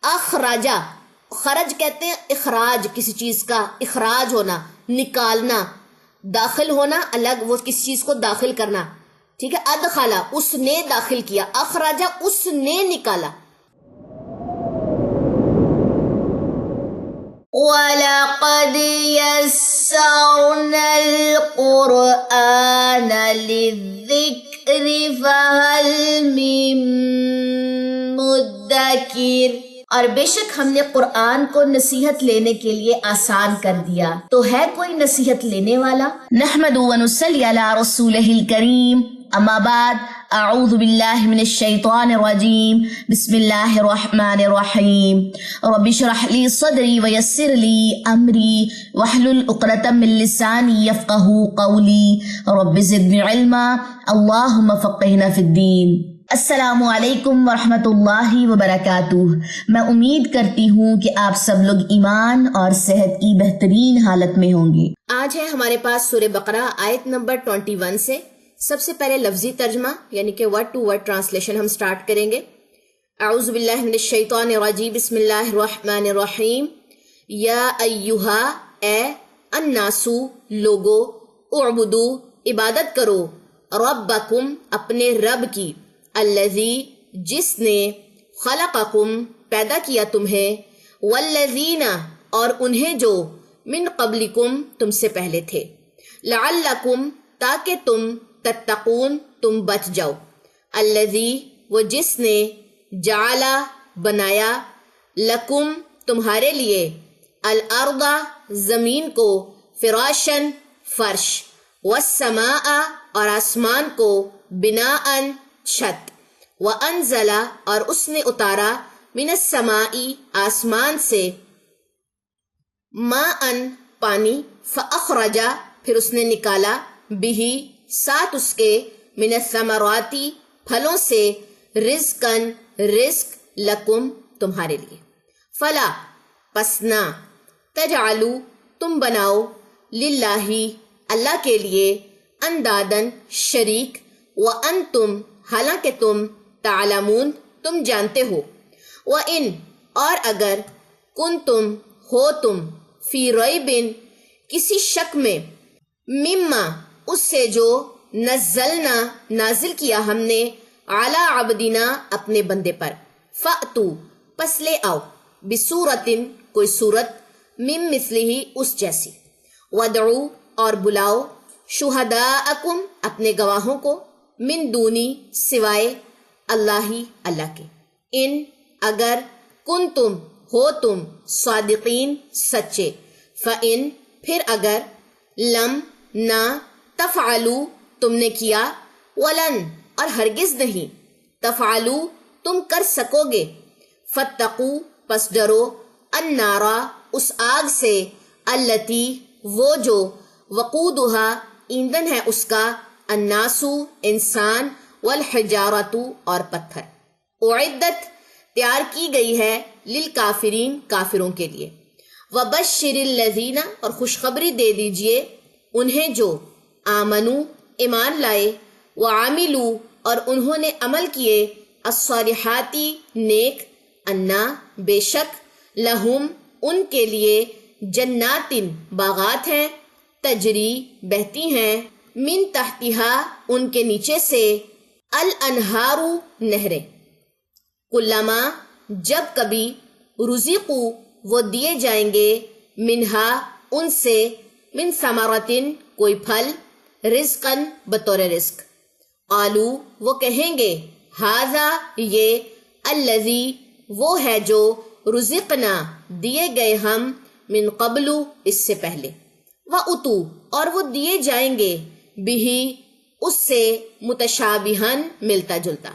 اخراجا، خرج کہتے ہیں اخراج، کسی چیز کا اخراج ہونا، نکالنا، داخل ہونا الگ، وہ کسی چیز کو داخل کرنا، ٹھیک ہے. ادخلا، اس نے داخل کیا، اخراجا اس نے نکالا. وَلَقَدْ يَسَّرْنَا الْقُرْآنَ لِلذِّكْرِ فَهَلْ مِن مُدَّكِرٍ، اور بے شک ہم نے قرآن کو نصیحت لینے کے لیے آسان کر دیا، تو ہے کوئی نصیحت لینے والا. نحمد و نصلی علی رسولہ الکریم، اما بعد، اعوذ باللہ من الشیطان الرجیم، بسم اللہ الرحمن الرحیم. رب اشرح لی صدری ویسر لی امری واحلل عقدۃ من لسانی یفقہوا قولی. رب زدنی علما، اللہم فقہنا فی الدین. السلام علیکم ورحمۃ اللہ وبرکاتہ. میں امید کرتی ہوں کہ آپ سب لوگ ایمان اور صحت کی بہترین حالت میں ہوں گے. آج ہے ہمارے پاس سورہ بقرہ آیت نمبر 21 سے. سب سے پہلے لفظی ترجمہ یعنی کہ ورڈ ٹو ورڈ ٹرانسلیشن ہم سٹارٹ کریں گے. اعوذ باللہ من الشیطان الرجیم، بسم اللہ الرحمن الرحیم. یا ایہا، اے، الناسو، لوگو، اعبدو، عبادت کرو، ربکم، اپنے رب کی، الذی، جس نے، خلقکم، پیدا کیا تمہیں، والذین، اور انہیں جو، من قبلکم، تم سے پہلے تھے، لعلکم، تاکہ تم، تتقون، تم بچ جاؤ. الذی، وہ جس نے، جعلا، بنایا، لکم، تمہارے لیے، الارض، زمین کو، فراشن، فرش، والسماء، اور آسمان کو، بناءً، چھت، وانزل، اور اس نے اتارا، من السماء، آسمان سے، ماءً، پانی، فاخرج، پھر اس نے نکالا، بہ، ساتھ اس کے، من الثمرات، پھلوں سے، رزقاً، رزق، لکم، تمہارے لیے. فلا، پس نہ، تجعلوا، تم بناؤ، للہ، اللہ کے لیے، اندادن، شریک، وانتم، حالانکہ تم، تعلمون، تم جانتے ہو. وَإِنْ، اور اگر، کنتم، ہو تم، فی ریب، کسی شک میں، مما، اس سے جو، نزلنا، نازل کیا ہم نے، علی عبدنا، اپنے بندے پر، فأتو، پس لے آؤ، بسورۃ، کوئی صورت، من مثلہ، اس جیسی، ودعو، اور بلاؤ، شہداءکم، اپنے گواہوں کو، من دونی، سوائے، اللہ، اللہ کے، ان، اگر، کنتم، ہو تم، صادقین، سچے، فإن، پھر اگر، لم، نہ، تفعلوا، تم نے کیا، ولن، اور ہرگز نہیں، تفعلوا، تم کر سکو گے، فاتقوا، پس ڈرو، النارا، اس آگ سے، التی، وہ جو، وقودہا، ایندھن ہے اس کا، الناسو، انسان، والحجارۃ، اور پتھر، اعدت، تیار کی گئی ہے، للکافرین، کافروں کے لیے. وبشر الذین، اور خوشخبری دے دیجئے انہیں جو، آمنو، ایمان لائے، وعاملوا، اور انہوں نے عمل کیے، الصالحات، نیک، انا، بے شک، لہم، ان کے لیے، جنات، باغات ہیں، تجری، بہتی ہیں، من تحتہا، ان کے نیچے سے، الانہار، نہریں، کلما، جب کبھی، رزقوا، وہ دیے جائیں گے، منہا، ان سے، من ثمرۃ، کوئی پھل، رزقاً، بطور رزق، قالو، وہ کہیں گے، ھذا، یہ، الذی، وہ ہے جو، رزقنا، دیے گئے ہم، من قبل، اس سے پہلے، واتو، اور وہ دیے جائیں گے، بہ، اس سے، متشابہاً، ملتا جلتا،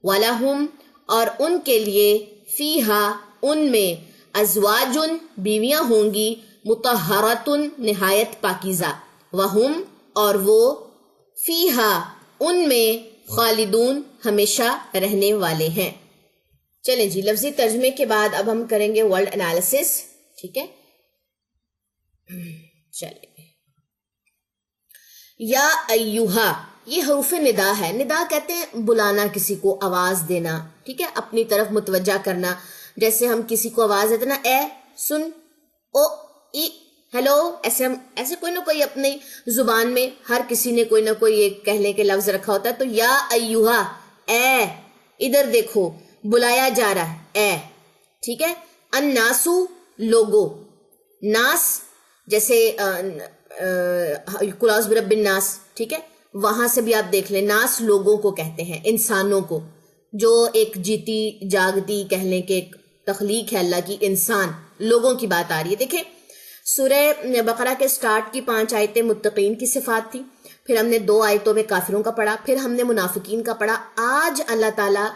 ولہم، اور ان کے لیے، فیہا، ان میں، ازواجن، بیویاں ہوں گی، مطہراتن، نہایت پاکیزہ، وہم، اور وہ، فیہا، ان میں، خالدون، ہمیشہ رہنے والے ہیں. چلیں جی، لفظی ترجمے کے بعد اب ہم کریں گے ورڈ انالیسس. ٹھیک ہے، چلیں. یا ایوہا، یہ حروف ندا ہے. ندا کہتے ہیں بلانا، کسی کو آواز دینا، ٹھیک ہے، اپنی طرف متوجہ کرنا. جیسے ہم کسی کو آواز دیتے نا، اے سن، او ای، ہیلو، ایسے کوئی نہ کوئی اپنی زبان میں ہر کسی نے کوئی نہ کوئی ایک کہنے کے لفظ رکھا ہوتا ہے. تو یا ایوہا، اے، ادھر دیکھو، بلایا جا رہا ہے، اے. ٹھیک ہے. الناسو، لوگو. ناس جیسے قل اعوذ برب الناس، ٹھیک ہے، وہاں سے بھی آپ دیکھ لیں، ناس لوگوں کو کہتے ہیں، انسانوں کو، جو ایک جیتی جاگتی کہنے کے ایک تخلیق ہے اللہ کی، انسان، لوگوں کی بات آ رہی ہے. دیکھیں سورہ بقرہ کے سٹارٹ کی 5 آیتیں متقین کی صفات تھی، پھر ہم نے 2 آیتوں میں کافروں کا پڑھا، پھر ہم نے منافقین کا پڑھا. آج اللہ تعالیٰ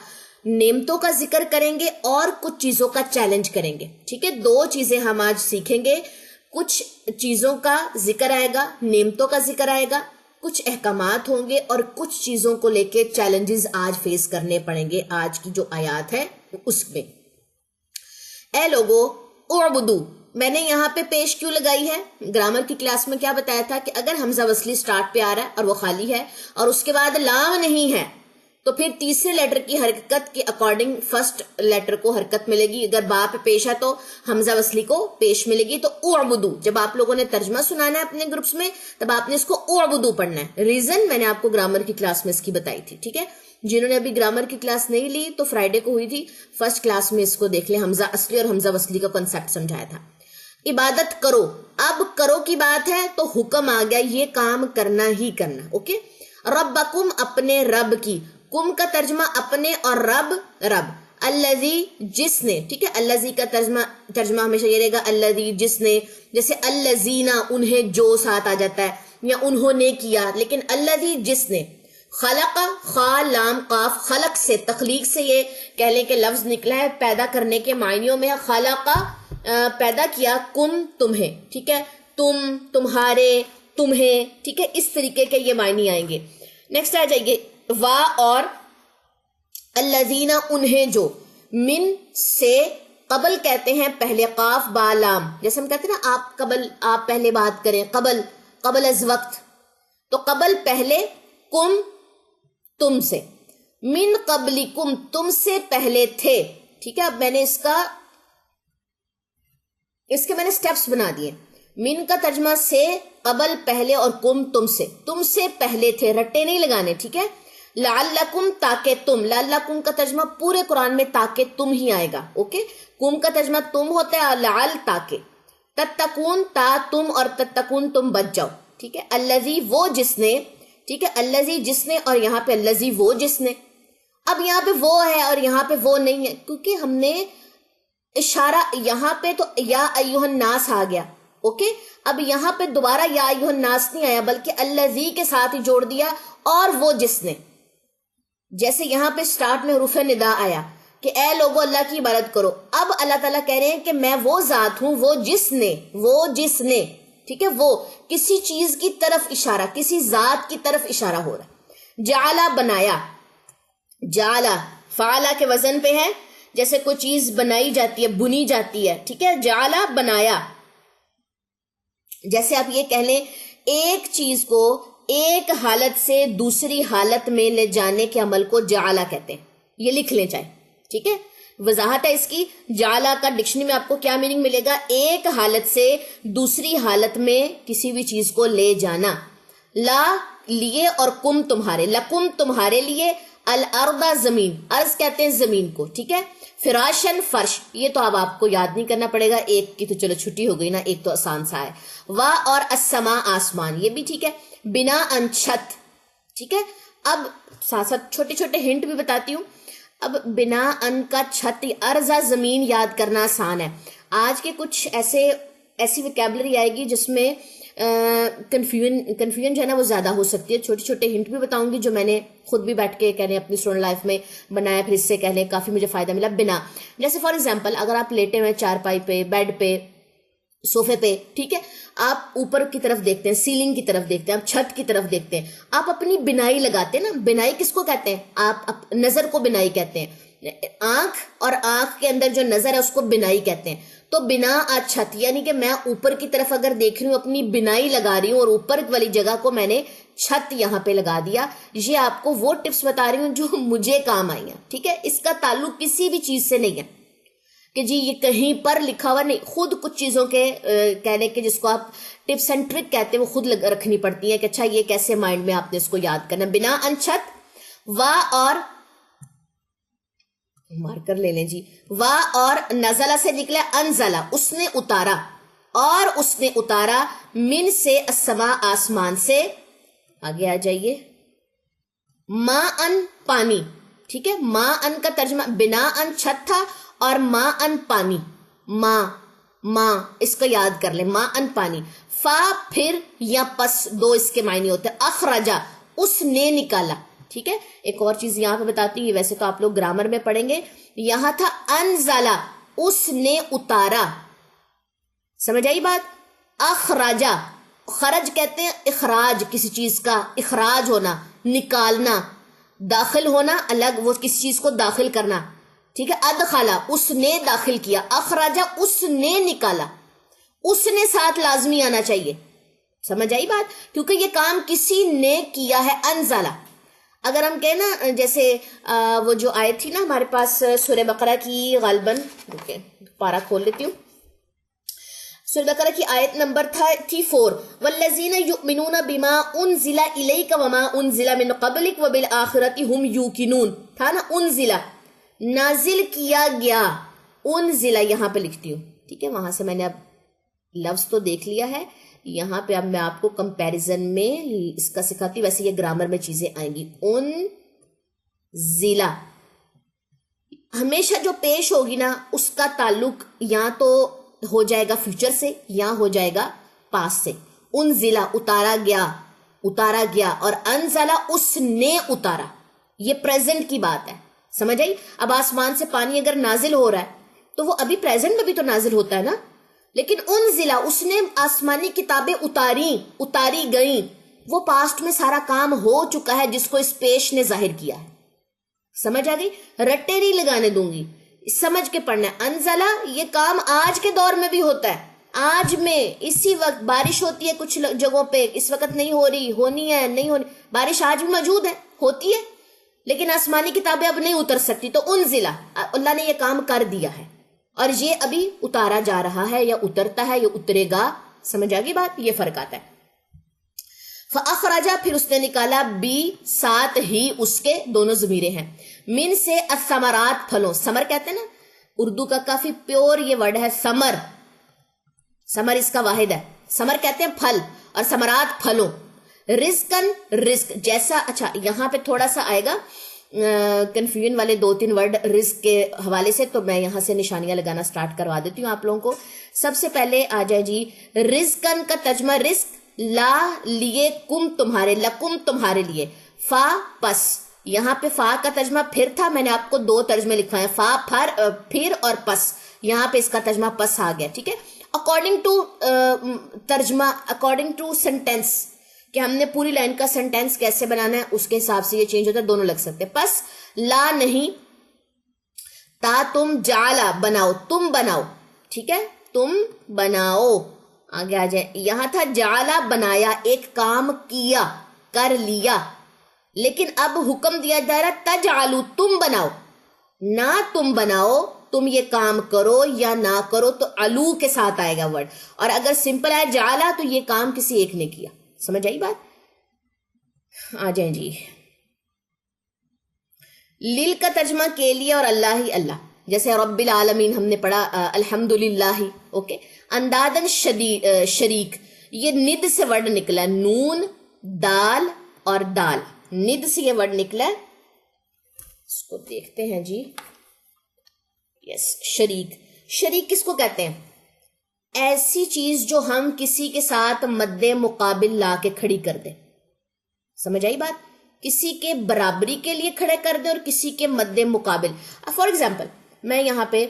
نعمتوں کا ذکر کریں گے اور کچھ چیزوں کا چیلنج کریں گے. ٹھیک ہے، 2 چیزیں ہم آج سیکھیں گے. کچھ چیزوں کا ذکر آئے گا، نعمتوں کا ذکر آئے گا، کچھ احکامات ہوں گے، اور کچھ چیزوں کو لے کے چیلنجز آج فیس کرنے پڑیں گے آج کی جو آیات ہے اس میں. اے لوگو اعبدو، میں نے یہاں پہ پیش کیوں لگائی ہے؟ گرامر کی کلاس میں کیا بتایا تھا کہ اگر حمزہ وصلی سٹارٹ پہ آ رہا ہے اور وہ خالی ہے اور اس کے بعد لام نہیں ہے تو پھر تیسرے لیٹر کی حرکت کے اکارڈنگ فرسٹ لیٹر کو حرکت ملے گی. اگر با پہ پیش ہے تو حمزہ وصلی کو پیش ملے گی. تو اعبدو جب آپ لوگوں نے ترجمہ سنانا ہے اپنے گروپس میں تب آپ نے اس کو اعبدو پڑھنا ہے. ریزن میں نے آپ کو گرامر کی کلاس میں اس کی بتائی تھی. ٹھیک ہے، جنہوں نے ابھی گرامر کی کلاس نہیں لی تو فرائیڈے کو ہوئی تھی، فرسٹ کلاس میں اس کو دیکھ لیں، حمزہ اصلی اور حمزہ وصلی کا کنسیپٹ سمجھایا تھا. عبادت کرو، اب کرو کی بات ہے تو حکم آ گیا، یہ کام کرنا ہی کرنا. اوکے. ربکم، اپنے رب کی. کم کا ترجمہ اپنے اور رب رب. الذی، جس نے. ٹھیک ہے، الذی کا ترجمہ ہمیشہ یہ رہے گا الذی، جس نے. جیسے الذین، انہیں جو ساتھ آ جاتا ہے، یا انہوں نے کیا، لیکن الذی، جس نے. خلق، خا لام قاف، خلق سے، تخلیق سے یہ کہہ لیں کہ لفظ نکلا ہے، پیدا کرنے کے معنیوں میں ہے. خلق، پیدا کیا، کم، تمہیں. ٹھیک ہے، تم، تمہارے، تمہیں. ٹھیک ہے، اس طریقے کے یہ معنی آئیں گے. نیکسٹ آ جائیے وا اور الذین، انہیں جو. من، سے، قبل کہتے ہیں پہلے قاف با لام. جیسے ہم کہتے ہیں نا آپ پہلے بات کریں، قبل از وقت، تو قبل پہلے، کم تم سے. من قبلکم، تم سے پہلے تھے. ٹھیک ہے، اب میں نے اس کے میں نے سٹیپس بنا دیے. من کا ترجمہ سے، قبل پہلے، اور کم تم سے پہلے تھے، رٹے نہیں لگانے. ٹھیک ہے. لعلکم، تاکہ تم. لعلکم کا ترجمہ پورے قرآن میں تاکہ تم ہی آئے گا. اوکے. کم کا ترجمہ تم ہوتا ہے، لعل تاکہ. تتقون، تا تم، اور تتقون تم بچ جاؤ. ٹھیک ہے. الذی، وہ جس نے. ٹھیک ہے، الذی جس نے، اور یہاں پہ الذی وہ جس نے. اب یہاں پہ وہ ہے اور یہاں پہ وہ نہیں ہے کیونکہ ہم نے اشارہ یہاں پہ تو یا ایھا الناس آ گیا. اوکے. اب یہاں پہ دوبارہ یا ایھا الناس نہیں آیا بلکہ الذی کے ساتھ ہی جوڑ دیا، اور وہ جس نے. جیسے یہاں پہ سٹارٹ میں حروف ندا آیا کہ اے لوگو اللہ کی عبادت کرو. اب اللہ تعالیٰ کہہ رہے ہیں کہ میں وہ ذات ہوں، وہ جس نے. ٹھیک ہے، وہ کسی چیز کی طرف اشارہ، کسی ذات کی طرف اشارہ ہو رہا ہے. جعلا، بنایا. جعلا فعلا کے وزن پہ ہے، جیسے کوئی چیز بنائی جاتی ہے، بنی جاتی ہے. ٹھیک ہے، جعلا، بنایا. جیسے آپ یہ کہہ لیں ایک چیز کو ایک حالت سے دوسری حالت میں لے جانے کے عمل کو جعلا کہتے ہیں. یہ لکھ لیں چاہے. ٹھیک ہے، وضاحت ہے اس کی. جعلا کا ڈکشنری میں آپ کو کیا میننگ ملے گا؟ ایک حالت سے دوسری حالت میں کسی بھی چیز کو لے جانا. لا، لیے، اور کم، تمہارے. لکم، تمہارے لیے. الارض، زمین. ارض کہتے ہیں زمین کو. ٹھیک ہے. فراشن، فرش. یہ تو اب آپ کو یاد نہیں کرنا پڑے گا، ایک کی تو چلو چھٹی ہو گئی نا، ایک تو آسان سا ہے. وا اور السما، آسمان. یہ بھی ٹھیک ہے. بنا ان، چھت. ٹھیک ہے. اب ساتھ ساتھ چھوٹے چھوٹے ہنٹ بھی بتاتی ہوں. اب بنا ان کا چھت، ارضا، زمین یاد کرنا آسان ہے. آج کے کچھ ایسی ویکیبلری آئے گی جس میں کنفیوژن جو ہے نا وہ زیادہ ہو سکتی ہے. چھوٹے چھوٹے ہنٹ بھی بتاؤں گی جو میں نے خود بھی بیٹھ کے کہنے اپنی اسٹوڈنٹ لائف میں بنایا، پھر اس سے کہنے کافی مجھے فائدہ ملا. بنا، جیسے فار ایگزامپل اگر آپ لیٹے ہوئے چارپائی پہ، بیڈ پہ، صوفے پہ. ٹھیک ہے، آپ اوپر کی طرف دیکھتے ہیں، سیلنگ کی طرف دیکھتے ہیں، آپ چھت کی طرف دیکھتے ہیں، آپ اپنی بنائی لگاتے ہیں نا. بنائی کس کو کہتے ہیں؟ آپ نظر کو بنائی کہتے ہیں. آنکھ اور آنکھ کے اندر جو نظر ہے اس کو بنائی کہتے ہیں. تو بنا چھت، یعنی کہ میں اوپر کی طرف اگر دیکھ رہی ہوں اپنی بنائی لگا رہی ہوں اور اوپر والی جگہ کو میں نے چھت یہاں پہ لگا دیا. یہ آپ کو وہ ٹپس بتا رہی ہوں جو مجھے کام آئی ہیں. ٹھیک ہے، اس کا تعلق کسی بھی چیز سے نہیں ہے. کہ جی یہ کہیں پر لکھا ہوا نہیں، خود کچھ چیزوں کے کہنے کے جس کو آپ ٹپس اینڈ ٹرک کہتے ہیں وہ خود رکھنی پڑتی ہے کہ اچھا یہ کیسے مائنڈ میں آپ نے اس کو یاد کرنا. بنا ان چھت، وا اور مارکر لے لیں جی، وا اور نزلہ سے نکلا انزلہ، اس نے اتارا، اور اس نے اتارا من سے السماء آسمان سے. آگے آ جائیے، ما ان پانی. ٹھیک ہے، ما ان کا ترجمہ بنا ان چھت تھا اور ما ان پانی. ما اس کو یاد کر لیں، ما ان پانی. فا پھر یا پس، دو اس کے معنی ہوتے ہیں. اخرجا اس نے نکالا. ٹھیک ہے، ایک اور چیز یہاں پہ بتاتی ہوں، ویسے تو آپ لوگ گرامر میں پڑھیں گے، یہاں تھا انزلا، اس نے اتارا. سمجھ آئی بات؟ اخراجا، خرج کہتے ہیں اخراج، کسی چیز کا اخراج ہونا، نکالنا. داخل ہونا الگ، وہ کسی چیز کو داخل کرنا. ٹھیک ہے، ادخلا اس نے داخل کیا، اخراجا اس نے نکالا. اس نے ساتھ لازمی آنا چاہیے. سمجھ آئی بات؟ کیونکہ یہ کام کسی نے کیا ہے. انزلا، اگر ہم کہیں نا جیسے وہ جو آیت تھی نا ہمارے پاس سورہ بقرہ کی، غالباً پارہ کھول لیتی ہوں، سورہ بقرہ کی آیت نمبر 34، والذین یؤمنون بما انزل الیک وما انزل من قبلک وبالآخرۃ هم یوقنون. تھا نا انزل، نازل کیا گیا. انزل یہاں پہ لکھتی ہوں. ٹھیک ہے، وہاں سے میں نے اب لفظ تو دیکھ لیا ہے، یہاں پہ اب میں آپ کو کمپیریزن میں اس کا سکھاتی ہوں. ویسے یہ گرامر میں چیزیں آئیں گی. ان ضلع ہمیشہ جو پیش ہوگی نا اس کا تعلق یا تو ہو جائے گا فیوچر سے یا ہو جائے گا پاس سے. ان ضلع اتارا گیا، اتارا گیا، اور انزلہ اس نے اتارا، یہ پریزنٹ کی بات ہے. سمجھ آئی؟ اب آسمان سے پانی اگر نازل ہو رہا ہے تو وہ ابھی پریزنٹ میں بھی تو نازل ہوتا ہے نا. لیکن ان ضلع اس نے آسمانی کتابیں اتاری گئیں، وہ پاسٹ میں سارا کام ہو چکا ہے جس کو اس پیش نے ظاہر کیا ہے. سمجھ آ گئی؟ رٹے نہیں لگانے دوں گی، سمجھ کے پڑھنا ہے. انزلہ یہ کام آج کے دور میں بھی ہوتا ہے. آج میں اسی وقت بارش ہوتی ہے کچھ جگہوں پہ، اس وقت نہیں ہو رہی، ہونی ہے نہیں ہونی، بارش آج بھی موجود ہے، ہوتی ہے، لیکن آسمانی کتابیں اب نہیں اتر سکتی. تو انزلہ اللہ نے یہ کام کر دیا ہے، اور یہ ابھی اتارا جا رہا ہے، یا اترتا ہے یا اترے گا. سمجھ آگی بات؟ یہ فرق آتا ہے. فَأَخْرَجَ پھر اس نے نکالا، بی ساتھ ہی اس کے، دونوں ضمیریں ہیں، من سے الثمرات پھلوں. سمر کہتے ہیں نا، اردو کا کافی پیور یہ ورڈ ہے سمر. سمر اس کا واحد ہے. سمر کہتے ہیں پھل، اور ثمرات پھلوں. رزقن رزق جیسا. اچھا یہاں پہ تھوڑا سا آئے گا کنفیوژن والے 2-3 ورڈ رزق کے حوالے سے، تو میں یہاں سے نشانیاں لگانا سٹارٹ کروا دیتی ہوں آپ لوگوں کو. سب سے پہلے آ جائے جی رزقن کا ترجمہ رزق، لا لیے، کم تمہارے، لکم تمہارے لیے. فا پس، یہاں پہ فا کا ترجمہ پھر تھا، میں نے آپ کو 2 ترجمے لکھوائے ہیں، فا پھر اور پس. یہاں پہ اس کا ترجمہ پس آ گیا. ٹھیک ہے، اکارڈنگ ٹو ترجمہ، اکارڈنگ ٹو سینٹینس، کہ ہم نے پوری لائن کا سینٹینس کیسے بنانا ہے اس کے حساب سے یہ چینج ہوتا ہے، دونوں لگ سکتے ہیں. پس لا نہیں، تا تم، جعلا بناؤ، تم بناؤ. ٹھیک ہے، تم بناؤ. آگے آ جائے، یہاں تھا جعلا بنایا، ایک کام کیا، کر لیا، لیکن اب حکم دیا جا رہا تجعلو تم بناؤ، نہ تم بناؤ، تم یہ کام کرو یا نہ کرو، تو علو کے ساتھ آئے گا ورڈ. اور اگر سمپل ہے جعلا تو یہ کام کسی ایک نے کیا. سمجھ آئی بات؟ آ جائیں جی. لیل کا ترجمہ کے لیے اور اللہ ہی اللہ، جیسے رب العالمین ہم نے پڑھا الحمدللہ. اوکے، اندادن شریک، یہ ند سے ورڈ نکلا، نون دال اور دال، ند سے یہ ورڈ نکلا. اس کو دیکھتے ہیں جی. یس، شریک. شریک کس کو کہتے ہیں؟ ایسی چیز جو ہم کسی کے ساتھ مد مقابل لا کے کھڑی کر دیں. سمجھ آئی بات؟ کسی کے برابری کے لیے کھڑے کر دیں اور کسی کے مد مقابل. فار ایگزامپل میں یہاں پہ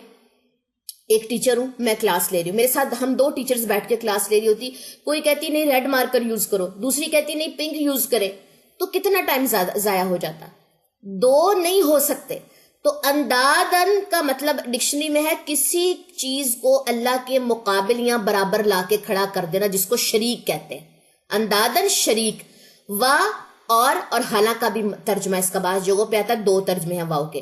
ایک ٹیچر ہوں، میں کلاس لے رہی ہوں، میرے ساتھ ہم 2 ٹیچرز بیٹھ کے کلاس لے رہی ہوتی، کوئی کہتی نہیں ریڈ مارکر یوز کرو، دوسری کہتی نہیں پنک یوز کرے، تو کتنا ٹائم ضائع ہو جاتا. 2 نہیں ہو سکتے. تو اندادن کا مطلب ڈکشنری میں ہے کسی چیز کو اللہ کے مقابل یا برابر لا کے کھڑا کر دینا، جس کو شریک کہتے ہیں. اندادن شریک. وا اور حالہ کا بھی ترجمہ اس کا بعض جگہوں پہ آتا ہے، 2 ترجمے ہیں واؤ کے،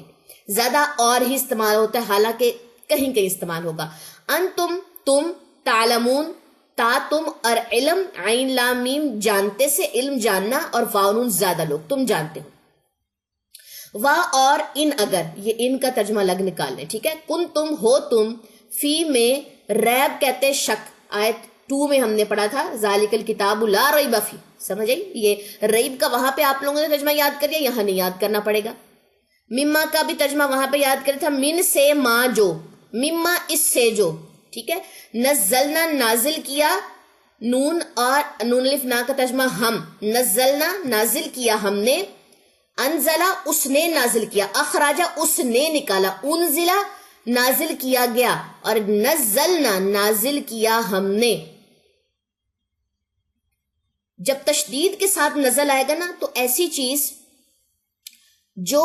زیادہ اور ہی استعمال ہوتا ہے، حالانکہ کہیں کہیں استعمال ہوگا. انتم تم، تعلمون تا تم، اور علم عین لام میم جانتے سے، علم جاننا، اور واو نون زیادہ لوگ تم جانتے ہو. وا اور ان اگر، یہ ان کا ترجمہ الگ نکال لیں ٹھیک ہے. کن تم ہو تم، فی میں ریب کہتے شک، آیت 2 میں ہم نے پڑھا تھا ذالک الکتاب لا ریب فی، سمجھ آئی. یہ ریب کا وہاں پہ آپ لوگوں نے ترجمہ یاد کر لیا، یہاں نہیں یاد کرنا پڑے گا. مما کا بھی ترجمہ وہاں پہ یاد کرا تھا، من سے ما جو، مما اس سے جو، ٹھیک ہے. نزلنا نازل کیا، نون اور نون الف نا کا ترجمہ ہم، نزلنا نازل کیا ہم نے، انزلہ اس نے نازل کیا، اخراجہ اس نے نکالا، انزلہ نازل کیا گیا، اور نزلنا نازل کیا ہم نے. جب تشدید کے ساتھ نزل آئے گا نا تو ایسی چیز جو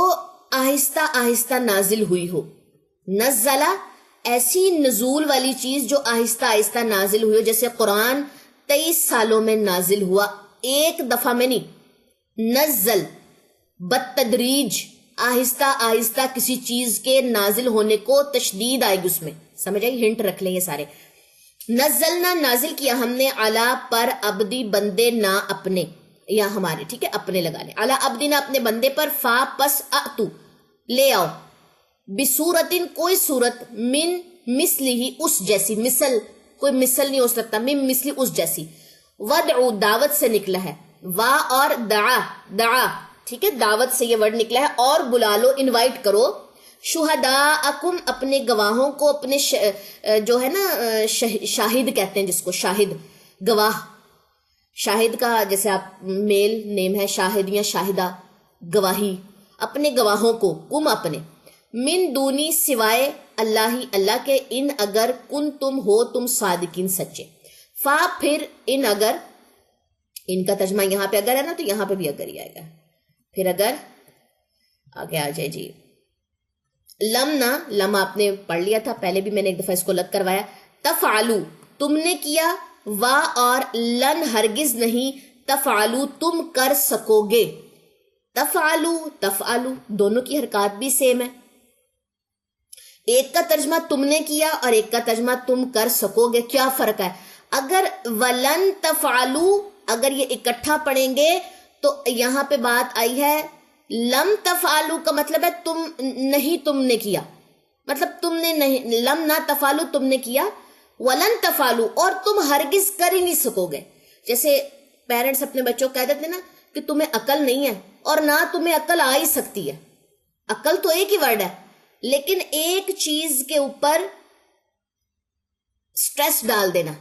آہستہ آہستہ نازل ہوئی ہو. نزلہ ایسی نزول والی چیز جو آہستہ آہستہ نازل ہوئی ہو، جیسے قرآن 23 سالوں میں نازل ہوا، ایک دفعہ میں نہیں. نزل بالتدریج، آہستہ آہستہ کسی چیز کے نازل ہونے کو تشدید آئے گی اس میں، سمجھ آئی. ہنٹ رکھ لیں یہ سارے. نزلنا نازل کیا ہم نے، علی پر، عبدی بندے نا اپنے، یا ہمارے، ٹھیک ہے اپنے لگا لیں، علی عبدی نا اپنے بندے پر، فا پس اتو لے آؤ، بصورتن کوئی صورت، من مثلی ہی اس جیسی، مثل کوئی مثل نہیں ہو سکتا، من مثلی اس جیسی. ودعو دعوت سے نکلا ہے، وا اور دعا، دعا ٹھیک ہے دعوت سے یہ ورڈ نکلا ہے، اور بلا لو انوائٹ کرو، شہداءکم اپنے گواہوں کو، اپنے جو ہے نا شاہد کہتے ہیں جس کو، شاہد گواہ، شاہد کا جیسے آپ میل نیم ہے شاہد یا شاہدہ، گواہی، اپنے گواہوں کو، کم اپنے، من دونی سوائے اللہ ہی اللہ کے، ان اگر کن تم ہو تم صادقین سچے. فا پھر ان اگر، ان کا ترجمہ یہاں پہ اگر ہے نا تو یہاں پہ بھی اگر ہی آئے گا. پھر اگر آگے آ جائے جی، لم نا، لم آپ نے پڑھ لیا تھا پہلے بھی، میں نے ایک دفعہ اس کو الگ کروایا. تفعلو تم نے کیا، وا اور لن ہرگز نہیں، تفعلو تم کر سکو گے. تفعلو تفعلو دونوں کی حرکات بھی سیم ہے، ایک کا ترجمہ تم نے کیا اور ایک کا ترجمہ تم کر سکو گے. کیا فرق ہے؟ اگر ولن تفعلو، اگر یہ اکٹھا پڑھیں گے تو یہاں پہ بات آئی ہے، لم تفعلو کا مطلب ہے تم نہیں، تم نے کیا، مطلب تم نے نہیں، لم نہ تفعلو تم نے کیا، ولن تفعلو اور تم ہرگز کر ہی نہیں سکو گے. جیسے پیرنٹس اپنے بچوں کو کہہ دیتے نا کہ تمہیں عقل نہیں ہے، اور نہ تمہیں عقل آ ہی سکتی ہے. عقل تو ایک ہی ورڈ ہے، لیکن ایک چیز کے اوپر سٹریس ڈال دینا،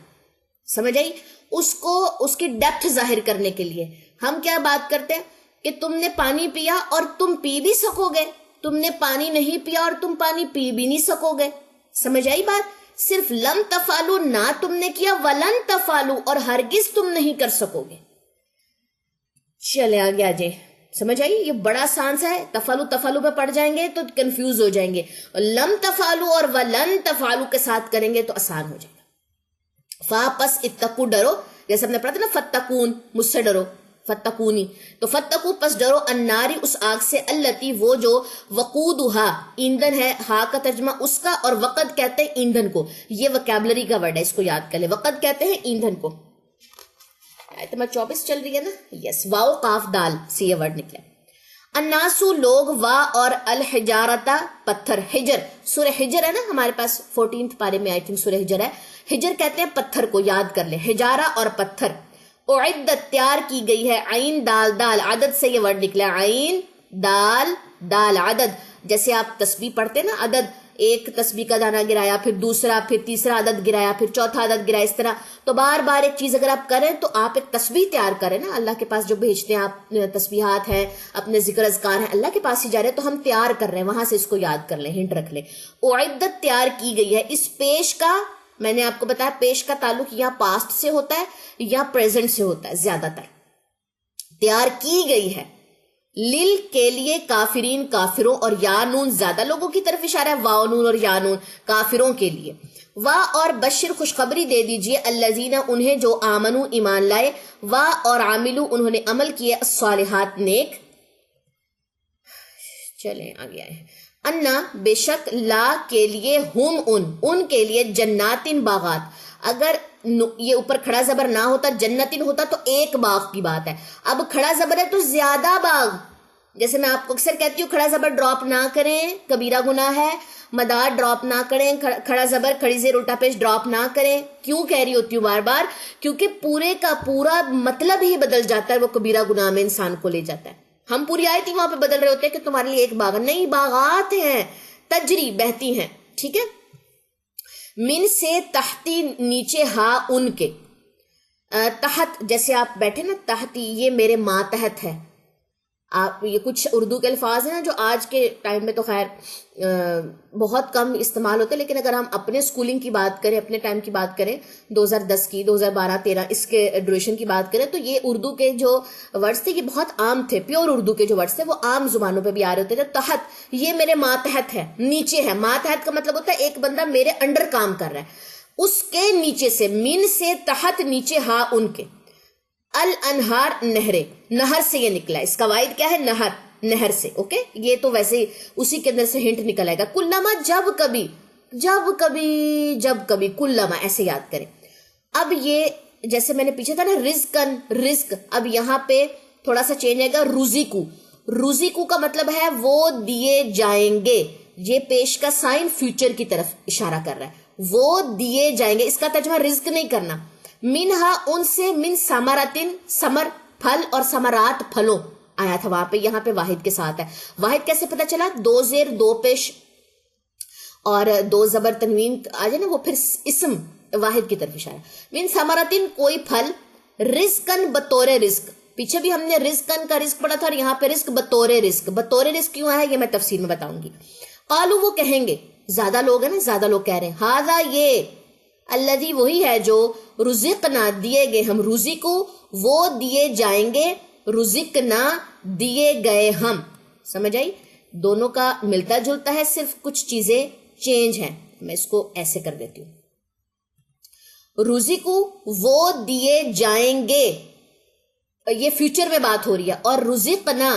سمجھ آئی، اس کو اس کی ڈیپتھ ظاہر کرنے کے لیے ہم کیا بات کرتے ہیں کہ تم نے پانی پیا اور تم پی بھی سکو گے، تم نے پانی نہیں پیا اور تم پانی پی بھی نہیں سکو گے. سمجھ آئی بات؟ صرف لم تفعلو نہ تم نے کیا، ولن تفعلو اور ہرگز تم نہیں کر سکو گے. چلے آگے آ جائے، سمجھ آئی، یہ بڑا آسان سا ہے. تفعلو تفعلو پہ پڑ جائیں گے تو کنفیوز ہو جائیں گے، اور لم تفعلو اور ولن تفعلو کے ساتھ کریں گے تو آسان ہو جائے گا. فا پس اتقو ڈرو، جیسے ہم نے پڑھا تھا نا فتقون مجھ سے ڈرو، فتقونی، تو فتقو پس ڈرو، الناری اس آگ سے، التی وہ جو، وقودھا ایندھن ہے، ہا کا ترجمہ اس کا، اور وقد کہتے ہیں ایندھن کو. یہ وکیبلری کا ورڈ ہے، اس کو یاد کر لیں، وقد کہتے ہیں ایندھن کو. آیت نمبر 24 چل رہی ہے نا، یس، واو قاف دال سے یہ ورڈ نکلا. الناسو لوگ، وا اور الحجارتا پتھر، حجر سورہ حجر ہے نا ہمارے پاس 14 پارے میں آئی تھنک سورہ حجر ہے. حجر کہتے ہیں پتھر کو، یاد کر لیں، حجارہ اور پتھر. اعدت تیار کی گئی ہے، عین دال دال، عدد سے یہ ورڈ نکلا، عین دال دال عدد. جیسے آپ تسبیح پڑھتے نا، عدد، ایک تسبیح کا دانہ گرایا، پھر دوسرا، پھر تیسرا عدد گرایا، پھر چوتھا عدد گرایا، اس طرح. تو بار بار ایک چیز اگر آپ کریں تو آپ ایک تسبیح تیار کریں نا، اللہ کے پاس جو بھیجتے ہیں آپ تسبیحات ہیں، اپنے ذکر اذکار ہیں، اللہ کے پاس ہی جا رہے ہیں تو ہم تیار کر رہے ہیں، وہاں سے اس کو یاد کر لیں، ہنٹ رکھ لیں. اعدت تیار کی گئی ہے. اس پیش کا میں نے آپ کو بتایا، پیش کا تعلق یا پاسٹ سے ہوتا ہے یا پریزنٹ سے ہوتا ہے زیادہ تر. تیار کی گئی ہے، لل کے لیے، کافرین کافروں، اور یا نون زیادہ لوگوں کی طرف اشارہ ہے، واو نون اور یا نون کافروں کے لیے. وا اور بشر خوشخبری دے دیجئے، الذین انہیں جو آمنو ایمان لائے، وا اور عاملو انہوں نے عمل کیے، الصالحات نیک. چلیں آگے آئے. انا بے شک لا کے لیے ہم ان کے لیے جناتن باغات. اگر یہ اوپر کھڑا زبر نہ ہوتا جنتن ہوتا تو ایک باغ کی بات ہے. اب کھڑا زبر ہے تو زیادہ باغ. جیسے میں آپ کو اکثر کہتی ہوں کھڑا زبر ڈراپ نہ کریں, کبیرہ گناہ ہے. مدار ڈراپ نہ کریں, کھڑا زبر کھڑی زیر الٹا پیش ڈراپ نہ کریں. کیوں کہہ رہی ہوتی ہوں بار بار؟ کیونکہ پورے کا پورا مطلب ہی بدل جاتا ہے, وہ کبیرہ گناہ میں انسان کو لے جاتا ہے. ہم پوری آیت ہی وہاں پہ بدل رہے ہوتے ہیں کہ تمہارے لیے ایک باغ نہیں, باغات ہیں, تجری بہتی ہیں. ٹھیک ہے. من سے تحتی نیچے ہا ان کے, تحت جیسے آپ بیٹھے نا تحتی, یہ میرے ماتحت ہے. آپ یہ کچھ اردو کے الفاظ ہیں نا جو آج کے ٹائم میں تو خیر بہت کم استعمال ہوتے ہیں, لیکن اگر ہم اپنے اسکولنگ کی بات کریں, اپنے ٹائم کی بات کریں, 2010 کی, 2012-13 اس کے ڈیوریشن کی بات کریں, تو یہ اردو کے جو ورڈز تھے یہ بہت عام تھے. پیور اردو کے جو ورڈز تھے وہ عام زبانوں پہ بھی آ رہے ہوتے تھے. تحت یہ میرے ماتحت ہے, نیچے ہے. ماتحت کا مطلب ہوتا ہے ایک بندہ میرے انڈر کام کر رہا ہے, اس کے نیچے سے. من سے تحت نیچے ہا ان کے. الانہار نہریں, نہر سے یہ نکلا ہے. اس کا واحد کیا ہے؟ نہر, نہر سے. اوکے, یہ تو ویسے ہی اسی کے اندر سے ہنٹ نکل آئے گا. کلما جب کبھی کلما ایسے یاد کریں. اب یہ جیسے میں نے پیچھے تھا نا رزقن, رزق, اب یہاں پہ تھوڑا سا چینج آئے گا. رزقو, رزقو کا مطلب ہے وہ دیے جائیں گے. یہ پیش کا سائن فیوچر کی طرف اشارہ کر رہا ہے, وہ دیے جائیں گے. اس کا ترجمہ رزق نہیں کرنا. منہا ان سے, من ثمراتن, ثمر پھل, اور ثمرات پھلوں آیا تھا وہاں پہ, یہاں پہ واحد کے ساتھ ہے. واحد کیسے پتا چلا؟ 2 زیر 2 پیش اور 2 زبر تنوین آ جائے نا, وہ پھر اسم واحد کی طرف اشارہ. من ثمراتن کوئی پھل, رزقن بطور رزق. پیچھے بھی ہم نے رزقن کا رزق پڑھا تھا, اور یہاں پہ رزق بطور رزق. بطور رزق کیوں ہے یہ میں تفسیر میں بتاؤں گی. قالو وہ کہیں گے, زیادہ لوگ ہیں نا, زیادہ لوگ کہہ رہے ہیں, ہاذا یہ, الذی وہی ہے جو, رزقنا دیے گئے ہم, رزقو وہ دیے جائیں گے, رزقنا دیے گئے ہم. سمجھ آئی؟ دونوں کا ملتا جلتا ہے, صرف کچھ چیزیں چینج ہیں. میں اس کو ایسے کر دیتی ہوں. رزقو وہ دیے جائیں گے, یہ فیوچر میں بات ہو رہی ہے, اور رزقنا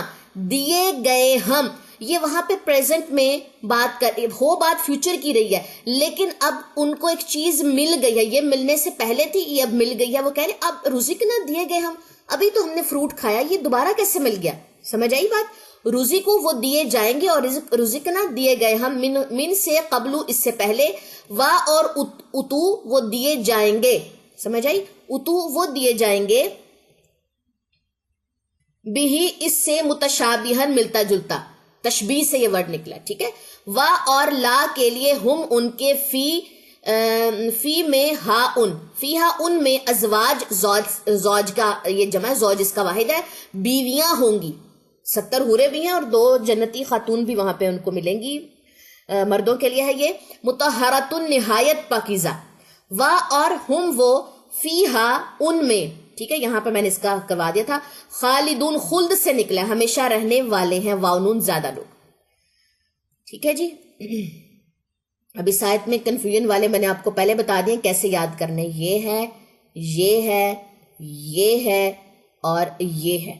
دیے گئے ہم, یہ وہاں پہ پریزنٹ میں بات کر ہو, بات فیوچر کی رہی ہے, لیکن اب ان کو ایک چیز مل گئی ہے. یہ ملنے سے پہلے تھی, یہ اب مل گئی ہے. وہ کہہ رہے اب رزقنا دیے گئے ہم, ابھی تو ہم نے فروٹ کھایا, یہ دوبارہ کیسے مل گیا؟ سمجھ آئی بات؟ رزقو وہ دیے جائیں گے, اور رزقنا دیے گئے ہم, من سے قبلو اس سے پہلے, وا اور اتو وہ دیے جائیں گے. سمجھ آئی؟ اتو وہ دیے جائیں گے, بھی اس سے متشابہن ملتا جلتا, تشبیہ سے یہ ورڈ نکلا. ٹھیک ہے. وا اور لا کے لیے, ہم ان کے, فی میں ہا ان, فی ہا ان میں, ازواج زوج کا یہ جمع, زوج اس کا واحد ہے, بیویاں ہوں گی. 70 حوریں بھی ہیں اور 2 جنتی خاتون بھی وہاں پہ ان کو ملیں گی, مردوں کے لیے ہے یہ. مطہراتن نہایت پاکیزہ, وا اور ہم وہ, فی ہا ان میں. ٹھیک ہے, یہاں پہ میں نے اس کا کروا دیا تھا. خالدون خلد سے نکلا, ہمیشہ رہنے والے ہیں, واؤنون زیادہ لوگ. ٹھیک ہے جی. اب اس آیت میں کنفیوژن والے میں نے آپ کو پہلے بتا دیے کیسے یاد کرنے. یہ ہے, یہ ہے, یہ ہے اور یہ ہے.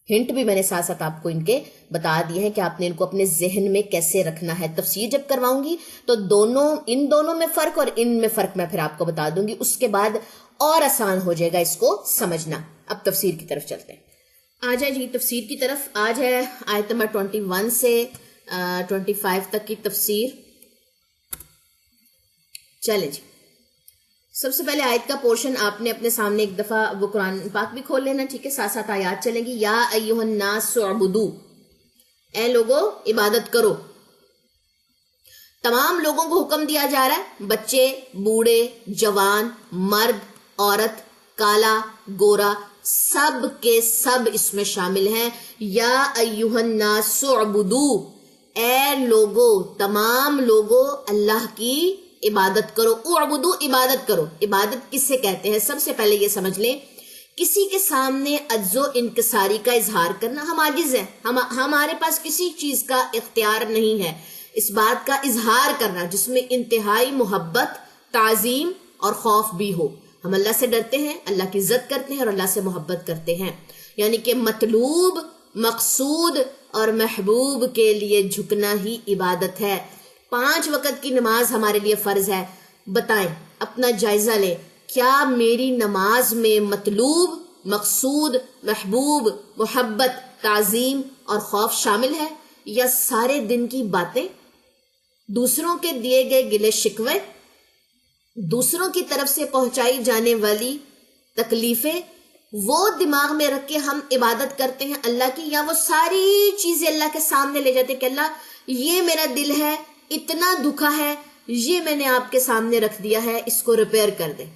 ہنٹ بھی میں نے ساتھ ساتھ آپ کو ان کے بتا دیے ہیں کہ آپ نے ان کو اپنے ذہن میں کیسے رکھنا ہے. تفسیر جب کرواؤں گی تو ان دونوں میں فرق اور ان میں فرق میں پھر آپ کو بتا دوں گی, اس کے بعد اور آسان ہو جائے گا اس کو سمجھنا. اب تفسیر کی طرف چلتے ہیں. آ جائے جی تفسیر کی طرف. آج ہے آیت نمبر 21 سے 25 تک کی تفسیر. چلے جی, سب سے پہلے آیت کا پورشن آپ نے اپنے سامنے ایک دفعہ وہ قرآن پاک بھی کھول لینا. ٹھیک ہے, ساتھ ساتھ آیات چلیں گی. یا ایھا الناس اعبدوا, اے لوگو عبادت کرو. تمام لوگوں کو حکم دیا جا رہا ہے, بچے, بوڑھے, جوان, مرد, عورت, کالا, گورا, سب کے سب اس میں شامل ہیں. یا ایھا الناس اعبدوا, اے لوگو, تمام لوگو اللہ کی عبادت کرو. اعبدو عبادت کرو. عبادت کس سے کہتے ہیں؟ سب سے پہلے یہ سمجھ لیں, کسی کے سامنے عجز و انکساری کا اظہار کرنا. ہم عاجز ہیں, ہمارے پاس کسی چیز کا اختیار نہیں ہے. اس بات کا اظہار کرنا جس میں انتہائی محبت, تعظیم اور خوف بھی ہو. ہم اللہ سے ڈرتے ہیں, اللہ کی عزت کرتے ہیں اور اللہ سے محبت کرتے ہیں. یعنی کہ مطلوب, مقصود اور محبوب کے لیے جھکنا ہی عبادت ہے۔ 5 وقت کی نماز ہمارے لیے فرض ہے۔ بتائیں، اپنا جائزہ لیں، کیا میری نماز میں مطلوب، مقصود، محبوب، محبت، تعظیم اور خوف شامل ہے، یا سارے دن کی باتیں، دوسروں کے دیے گئے گلے شکوے، دوسروں کی طرف سے پہنچائی جانے والی تکلیفیں، وہ دماغ میں رکھ کے ہم عبادت کرتے ہیں اللہ کی، یا وہ ساری چیزیں اللہ کے سامنے لے جاتے ہیں کہ اللہ یہ میرا دل ہے، اتنا دکھا ہے، یہ میں نے آپ کے سامنے رکھ دیا ہے، اس کو ریپیئر کر دیں۔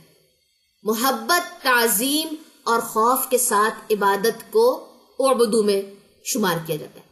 محبت، تعظیم اور خوف کے ساتھ عبادت کو اعبدو میں شمار کیا جاتا ہے۔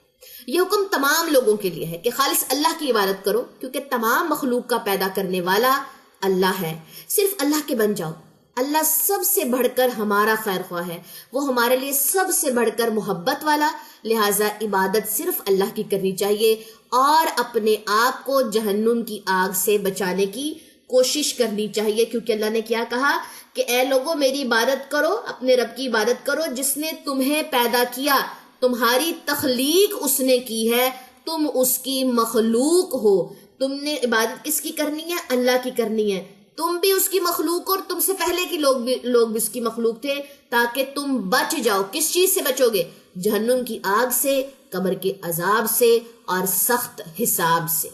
یہ حکم تمام لوگوں کے لیے ہے کہ خالص اللہ کی عبادت کرو، کیونکہ تمام مخلوق کا پیدا کرنے والا اللہ ہے۔ صرف اللہ کے بن جاؤ۔ اللہ سب سے بڑھ کر ہمارا خیر خواہ ہے، وہ ہمارے لیے سب سے بڑھ کر محبت والا، لہٰذا عبادت صرف اللہ کی کرنی چاہیے اور اپنے آپ کو جہنم کی آگ سے بچانے کی کوشش کرنی چاہیے، کیونکہ اللہ نے کیا کہا کہ اے لوگوں میری عبادت کرو، اپنے رب کی عبادت کرو جس نے تمہیں پیدا کیا، تمہاری تخلیق اس نے کی ہے، تم اس کی مخلوق ہو۔ تم نے عبادت کس کی کرنی ہے؟ اللہ کی کرنی ہے۔ تم بھی اس کی مخلوق اور تم سے پہلے کی لوگ بھی اس کی مخلوق تھے، تاکہ تم بچ جاؤ۔ کس چیز سے بچو گے؟ جہنم کی آگ سے، قبر کے عذاب سے اور سخت حساب سے۔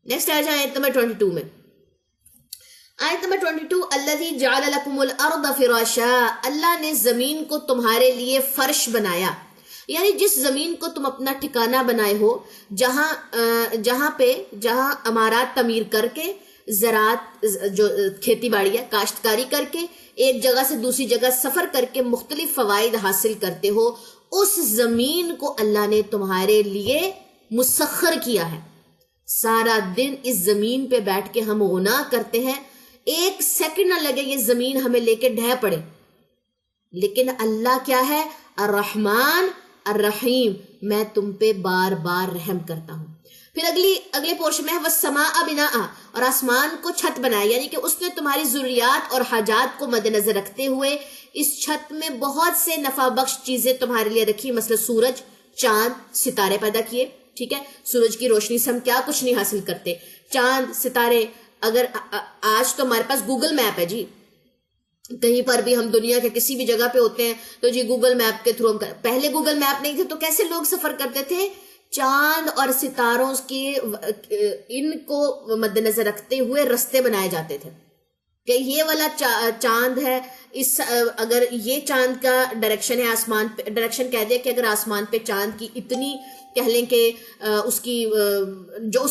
نیکسٹ آ جائیں آیت نمبر 22 میں۔ آیت نمبر 22، الذی جعل لکم الارض فراشا، اللہ نے زمین کو تمہارے لیے فرش بنایا، یعنی جس زمین کو تم اپنا ٹھکانہ بنائے ہو، جہاں عمارات تعمیر کر کے، زراعت جو کھیتی باڑی ہے، کاشتکاری کر کے، ایک جگہ سے دوسری جگہ سفر کر کے مختلف فوائد حاصل کرتے ہو، اس زمین کو اللہ نے تمہارے لیے مسخر کیا ہے۔ سارا دن اس زمین پہ بیٹھ کے ہم گناہ کرتے ہیں، ایک سیکنڈ نہ لگے یہ زمین ہمیں لے کے ڈھہ پڑے، لیکن اللہ کیا ہے؟ الرحمن الرحیم، میں تم پہ بار بار رحم کرتا ہوں۔ پھر اگلے پورشن میں ہے وَالسَّمَاءَ بِنَاءً، اور آسمان کو چھت بنایا، یعنی کہ اس نے تمہاری ضروریات اور حاجات کو مد نظر رکھتے ہوئے اس چھت میں بہت سے نفع بخش چیزیں تمہارے لیے رکھی، مثلا سورج، چاند، ستارے پیدا کیے۔ ٹھیک ہے، سورج کی روشنی سے ہم کیا کچھ نہیں حاصل کرتے، چاند، ستارے، اگر آج تو ہمارے پاس گوگل میپ ہے جی، کہیں پر بھی ہم دنیا کے کسی بھی جگہ پہ ہوتے ہیں تو جی گوگل میپ کے تھرو پہلے گوگل میپ نہیں تھے تو کیسے لوگ سفر کرتے تھے؟ چاند اور ستاروں کے ان کو مد نظر رکھتے ہوئے رستے بنائے جاتے تھے کہ یہ والا چاند ہے، اگر یہ چاند کا ڈائریکشن ہے آسمان پہ، ڈائریکشن کہہ دیا کہ اگر آسمان پہ چاند کی اتنی کہہ لیں کہ اس کی جو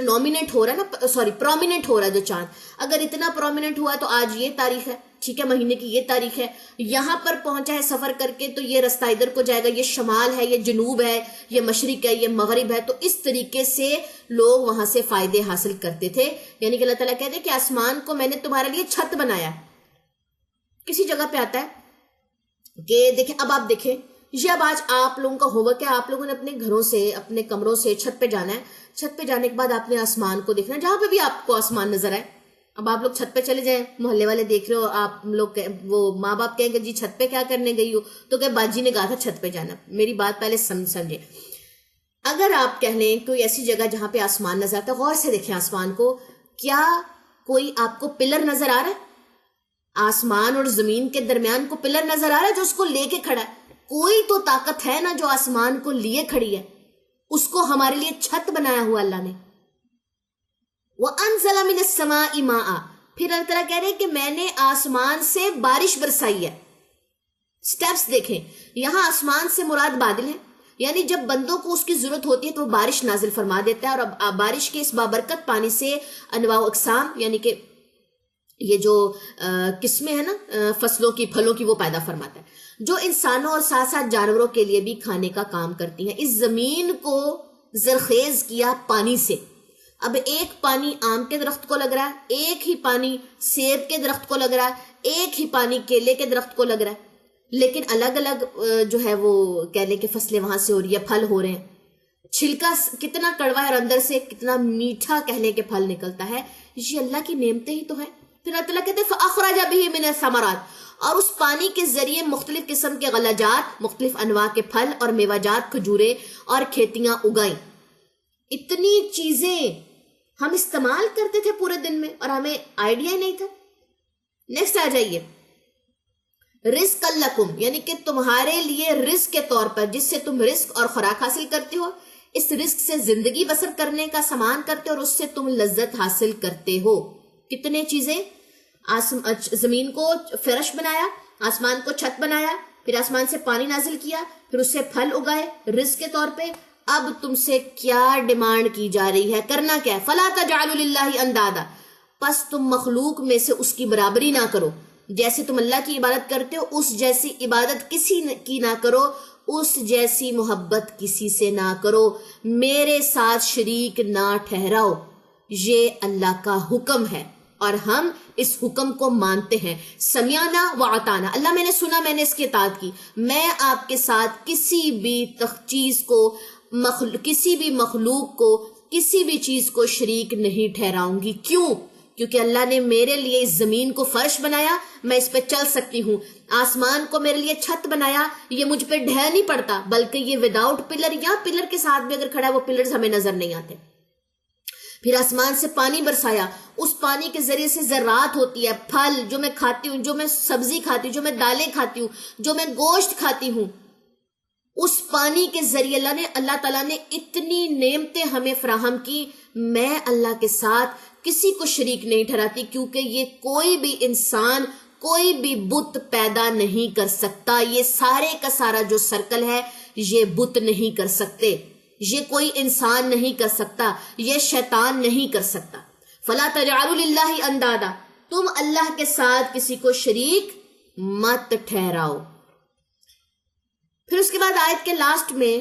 نومینیٹ ہو رہا ہے نا، سوری پرومیننٹ ہو رہا ہے جو چاند، اگر اتنا پرومیننٹ ہوا تو آج یہ تاریخ ہے، ٹھیک ہے، مہینے کی یہ تاریخ ہے، یہاں پر پہنچا ہے سفر کر کے تو یہ رستہ ادھر کو جائے گا، یہ شمال ہے، یہ جنوب ہے، یہ مشرق ہے، یہ مغرب ہے، تو اس طریقے سے لوگ وہاں سے فائدے حاصل کرتے تھے۔ یعنی کہ اللہ تعالیٰ کہتے ہیں کہ آسمان کو میں نے تمہارے لیے چھت بنایا۔ کسی جگہ پہ آتا ہے کہ دیکھیں، اب آپ دیکھیں، یہ اب آج آپ لوگوں کا ہومورک ہے، آپ لوگوں نے اپنے گھروں سے، اپنے کمروں سے چھت پہ جانا ہے، چھت پہ جانے کے بعد آپ نے آسمان کو دیکھنا ہے، جہاں پہ بھی آپ کو آسمان نظر آئے۔ اب آپ لوگ چھت پہ چلے جائیں، محلے والے دیکھ رہے ہو، آپ لوگ وہ ماں باپ کہیں گے جی چھت پہ کیا کرنے گئی ہو، تو کہ باجی نے کہا تھا چھت پہ جانا۔ میری بات پہلے سمجھے، اگر آپ کہہ لیں کوئی ایسی جگہ جہاں پہ آسمان نظر آتا ہے، غور سے دیکھیں آسمان کو، کیا کوئی آپ کو پلر نظر آ رہا ہے؟ آسمان اور زمین کے درمیان کو پلر نظر آ رہا ہے جو اس کو لے کے کھڑا ہے؟ کوئی تو طاقت ہے نا جو آسمان کو لیے کھڑی ہے، اس کو ہمارے لیے چھت بنایا ہوا اللہ نے۔ وَأَنزَلَ مِنَ السَّمَاءِ مَاءً، پھر اللہ تعالیٰ کہہ رہے ہیں کہ میں نے آسمان سے بارش برسائی ہے۔ سٹیپس دیکھیں، یہاں آسمان سے مراد بادل ہے، یعنی جب بندوں کو اس کی ضرورت ہوتی ہے تو وہ بارش نازل فرما دیتا ہے، اور اب بارش کے اس بابرکت پانی سے انواع و اقسام، یعنی کہ یہ جو قسمیں ہیں نا فصلوں کی، پھلوں کی، وہ پیدا فرماتا ہے، جو انسانوں اور ساتھ ساتھ جانوروں کے لیے بھی کھانے کا کام کرتی ہیں۔ اس زمین کو زرخیز کیا پانی سے۔ اب ایک پانی آم کے درخت کو لگ رہا ہے، ایک ہی پانی سیب کے درخت کو لگ رہا ہے، ایک ہی پانی کیلے کے درخت کو لگ رہا ہے، لیکن الگ الگ جو ہے وہ کہہ لیں کہ فصلیں وہاں سے ہو رہی ہے، پھل ہو رہے ہیں۔ چھلکا کتنا کڑوا ہے اور اندر سے کتنا میٹھا کہنے کے پھل نکلتا ہے، یہ اللہ کی نعمتیں ہی تو ہیں۔ پھر اللہ تعالیٰ کہتے ہیں فَأَخْرَجَ بِهِ مِنَ الثَّمَرَاتِ، اور اس پانی کے ذریعے مختلف قسم کے غلجات، مختلف انواع کے پھل اور میوہ جات، کھجورے اور کھیتیاں اگائیں۔ اتنی چیزیں ہم استعمال کرتے تھے پورے دن میں اور ہمیں آئیڈیا ہی نہیں تھا۔ نیکسٹ آ جائیے، رزق لکم، یعنی کہ تمہارے لیے رزق کے طور پر، جس سے تم رزق اور خوراک حاصل کرتے ہو، اس رزق سے زندگی بسر کرنے کا سامان کرتے ہو اور اس سے تم لذت حاصل کرتے ہو۔ کتنے چیزیں، زمین کو فرش بنایا، آسمان کو چھت بنایا، پھر آسمان سے پانی نازل کیا، پھر اس سے پھل اگائے رزق کے طور پہ۔ اب تم سے کیا ڈیمانڈ کی جا رہی ہے، کرنا کیا ہے؟ فَلَا تَجْعَلُوا لِلَّهِ أَنْدَادًا، پس تم مخلوق میں سے اس کی برابری نہ کرو۔ جیسے تم اللہ کی عبادت کرتے ہو اس جیسی عبادت کسی کی نہ کرو، اس جیسی محبت کسی سے نہ کرو، میرے ساتھ شریک نہ ٹھہراؤ۔ یہ اللہ کا حکم ہے اور ہم اس حکم کو مانتے ہیں۔ سمیعنا و اطعنا، اللہ میں نے سنا، میں نے اس کی اطاعت کی۔ میں آپ کے ساتھ کسی بھی چیز کو، کسی بھی مخلوق کو، کسی بھی چیز کو شریک نہیں ٹھہراؤں گی۔ کیوں؟ کیونکہ اللہ نے میرے لیے اس زمین کو فرش بنایا، میں اس پہ چل سکتی ہوں۔ آسمان کو میرے لیے چھت بنایا، یہ مجھ پہ ڈھہ نہیں پڑتا، بلکہ یہ وداؤٹ پلر یا پلر کے ساتھ بھی اگر کھڑا ہے وہ پلرز ہمیں نظر نہیں آتے۔ پھر آسمان سے پانی برسایا، اس پانی کے ذریعے سے ذرات ہوتی ہے، پھل جو میں کھاتی ہوں، جو میں سبزی کھاتی ہوں، جو میں دالیں کھاتی ہوں، جو میں گوشت کھاتی ہوں، اس پانی کے ذریعے اللہ تعالیٰ نے اتنی نعمتیں ہمیں فراہم کی۔ میں اللہ کے ساتھ کسی کو شریک نہیں ٹھہراتی، کیونکہ یہ کوئی بھی انسان، کوئی بھی بت پیدا نہیں کر سکتا۔ یہ سارے کا سارا جو سرکل ہے یہ بت نہیں کر سکتے، یہ کوئی انسان نہیں کر سکتا، یہ شیطان نہیں کر سکتا۔ فَلَا تَجْعَلُوا لِلَّهِ أَنْدَادًا، تم اللہ کے ساتھ کسی کو شریک مت ٹھہراؤ۔ پھر اس کے بعد آیت کے لاسٹ میں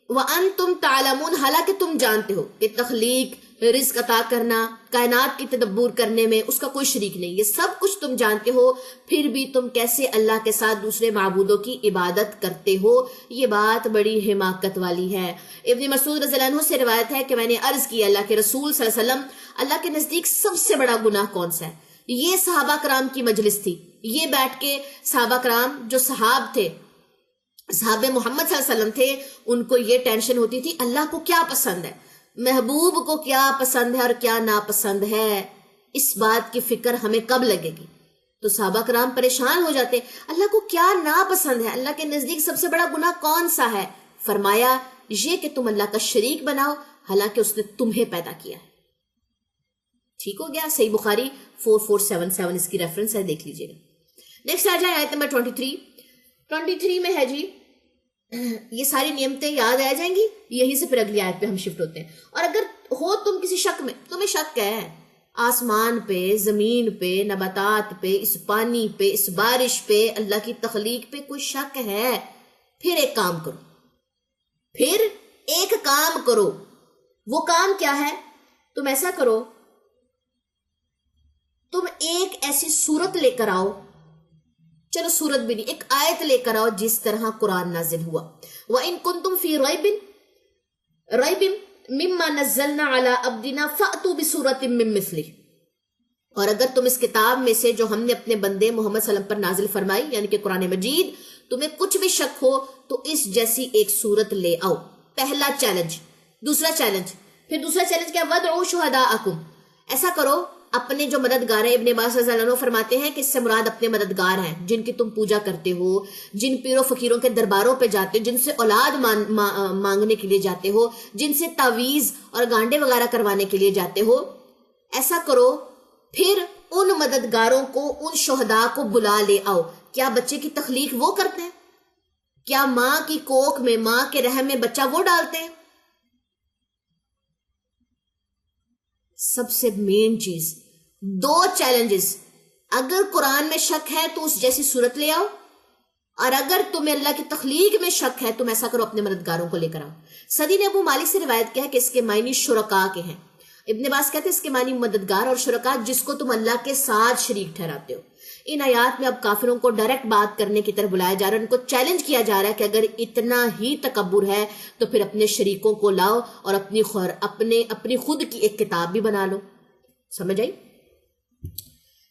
وَأَنْتُمْ تَعْلَمُونَ، حالانکہ تم جانتے ہو کہ تخلیق، رزق عطا کرنا، کائنات کی تدبر کرنے میں اس کا کوئی شریک نہیں، یہ سب کچھ تم جانتے ہو، پھر بھی تم کیسے اللہ کے ساتھ دوسرے معبودوں کی عبادت کرتے ہو؟ یہ بات بڑی حماقت والی ہے۔ ابن مسعود رضی اللہ عنہ سے روایت ہے کہ میں نے عرض کی اللہ کے رسول صلی اللہ علیہ وسلم، اللہ کے نزدیک سب سے بڑا گناہ کون سا ہے؟ یہ صحابہ کرام کی مجلس تھی، یہ بیٹھ کے صحابہ کرام جو صحاب تھے، صحابہ محمد صلی اللہ علیہ وسلم تھے، ان کو یہ ٹینشن ہوتی تھی اللہ کو کیا پسند ہے، محبوب کو کیا پسند ہے اور کیا ناپسند ہے، اس بات کی فکر ہمیں کب لگے گی؟ تو صحابہ کرام پریشان ہو جاتے، اللہ کو کیا ناپسند ہے، اللہ کے نزدیک سب سے بڑا گناہ کون سا ہے؟ فرمایا یہ کہ تم اللہ کا شریک بناؤ حالانکہ اس نے تمہیں پیدا کیا ہے۔ ٹھیک ہو گیا؟ صحیح بخاری 4477 اس کی ریفرنس ہے، دیکھ لیجئے گا۔ نیکسٹ آ جائے آیت نمبر 23 میں ہے جی، یہ ساری نعمتیں یاد آ جائیں گی، یہی سے پھر اگلی آیت پہ ہم شفٹ ہوتے ہیں۔ اور اگر ہو تم کسی شک میں، تمہیں شک ہے آسمان پہ، زمین پہ، نباتات پہ، اس پانی پہ، اس بارش پہ، اللہ کی تخلیق پہ کوئی شک ہے، پھر ایک کام کرو۔ وہ کام کیا ہے؟ تم ایسا کرو، تم ایک ایسی صورت لے کر آؤ، چلو صورت بھی نہیں، ایک آیت لے کر آؤ جس طرح قرآن نازل ہوا۔ وَإِن كُنتُمْ فِي رَيْبٍ مِّمَّا نَزَّلْنَا عَلَىٰ عَبْدِنَا فَأْتُوا بِسُورَةٍ مِّن مِّثْلِهِ، اور اگر تم اس کتاب میں سے جو ہم نے اپنے بندے محمد صلی اللہ علیہ وسلم پر نازل فرمائی، یعنی کہ قرآن مجید، تمہیں کچھ بھی شک ہو تو اس جیسی ایک صورت لے آؤ۔ پہلا چیلنج۔ دوسرا چیلنج کیا؟ وَادْعُوا شُهَدَاءَكُمْ، ایسا کرو اپنے جو مددگار ہیں، ابن عباس رضی اللہ عنہ فرماتے ہیں کہ اس سے مراد اپنے مددگار ہیں جن کی تم پوجا کرتے ہو، جن پیر و فقیروں کے درباروں پہ جاتے ہو، جن سے اولاد مانگنے کے لیے جاتے ہو، جن سے تعویذ اور گانڈے وغیرہ کروانے کے لیے جاتے ہو، ایسا کرو پھر ان مددگاروں کو، ان شہداء کو بلا لے آؤ۔ کیا بچے کی تخلیق وہ کرتے ہیں؟ کیا ماں کی کوکھ میں، ماں کے رحم میں بچہ وہ ڈالتے ہیں؟ سب سے مین چیز، دو چیلنجز، اگر قرآن میں شک ہے تو اس جیسی صورت لے آؤ، اور اگر تمہیں اللہ کی تخلیق میں شک ہے تم ایسا کرو اپنے مددگاروں کو لے کر آؤ۔ سعدی نے ابو مالک سے روایت کیا ہے کہ اس کے معنی شرکا کے ہیں۔ ابن عباس کہتے ہیں اس کے معنی مددگار اور شرکا جس کو تم اللہ کے ساتھ شریک ٹھہراتے ہو۔ ان آیات میں اب کافروں کو ڈائریکٹ بات کرنے کی طرف بلایا جا رہا ہے، ان کو چیلنج کیا جا رہا ہے کہ اگر اتنا ہی تکبر ہے تو پھر اپنے شریکوں کو لاؤ اور اپنی خود کی ایک کتاب بھی بنا لو۔ سمجھ آئی؟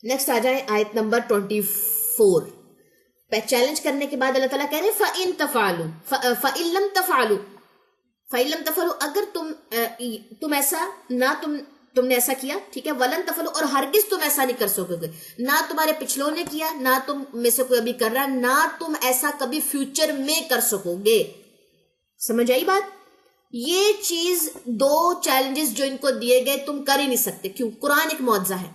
نیکسٹ آ جائیں آیت نمبر 24 پہ. چیلنج کرنے کے بعد اللہ تعالیٰ کہہ رہے ہیں فَإِن تَفْعَلُوا فَإِن لَمْ تَفْعَلُوا فَإِن لَمْ تَفْعَلُوا اگر تم ایسا نہ تم نے ایسا کیا, ٹھیک ہے, وَلَن تَفْعَلُوا اور ہرگز تم ایسا نہیں کر سکو گے, نہ تمہارے پچھلوں نے کیا, نہ تم میں سے کوئی ابھی کر رہا, نہ تم ایسا کبھی فیوچر میں کر سکو گے. سمجھ آئی بات؟ یہ چیز دو چیلنجز جو ان کو دیے گئے تم کر ہی نہیں سکتے. کیوں؟ قرآن ایک معجزہ ہے,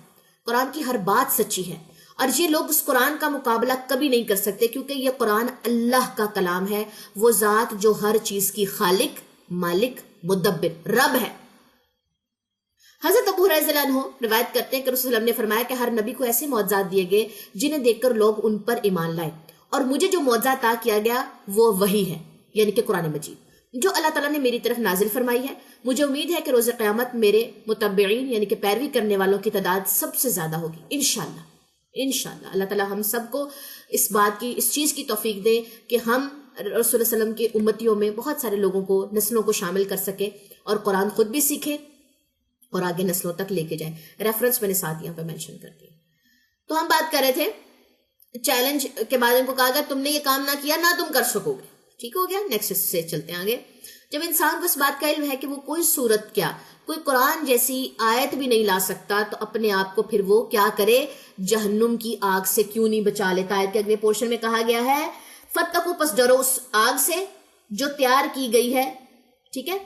قرآن کی ہر بات سچی ہے, اور یہ لوگ اس قرآن کا مقابلہ کبھی نہیں کر سکتے کیونکہ یہ قرآن اللہ کا کلام ہے, وہ ذات جو ہر چیز کی خالق, مالک, مدبر, رب ہے. حضرت ابو ہریرہ رضی اللہ عنہ روایت کرتے ہیں کہ رسول اللہ نے فرمایا کہ ہر نبی کو ایسے معجزات دیے گئے جنہیں دیکھ کر لوگ ان پر ایمان لائے, اور مجھے جو معجزہ عطا کیا گیا وہ وہی ہے, یعنی کہ قرآن مجید, جو اللہ تعالیٰ نے میری طرف نازل فرمائی ہے. مجھے امید ہے کہ روز قیامت میرے متبعین یعنی کہ پیروی کرنے والوں کی تعداد سب سے زیادہ ہوگی انشاءاللہ. انشاءاللہ اللہ تعالیٰ ہم سب کو اس بات کی, اس چیز کی توفیق دے کہ ہم رسول اللہ صلی اللہ علیہ وسلم کی امتیوں میں بہت سارے لوگوں کو, نسلوں کو شامل کر سکے اور قرآن خود بھی سیکھے اور آگے نسلوں تک لے کے جائیں. ریفرنس میں نے ساتھ یہاں پہ مینشن کر دیا. تو ہم بات کر رہے تھے چیلنج کے بعد ان کو کہا گیا تم نے یہ کام نہ کیا نہ تم کر سکو گے. ٹھیک ہو گیا, نیکسٹ سے چلتے ہیں آگے. جب انسان کو اس بات کا علم ہے کہ وہ کوئی صورت کیا, کوئی قرآن جیسی آیت بھی نہیں لا سکتا, تو اپنے آپ کو پھر وہ کیا کرے, جہنم کی آگ سے کیوں نہیں بچا لیتا. آیت کے اگلے پورشن میں کہا گیا ہے فتقوا پس ڈرو اس آگ سے جو تیار کی گئی ہے. ٹھیک ہے,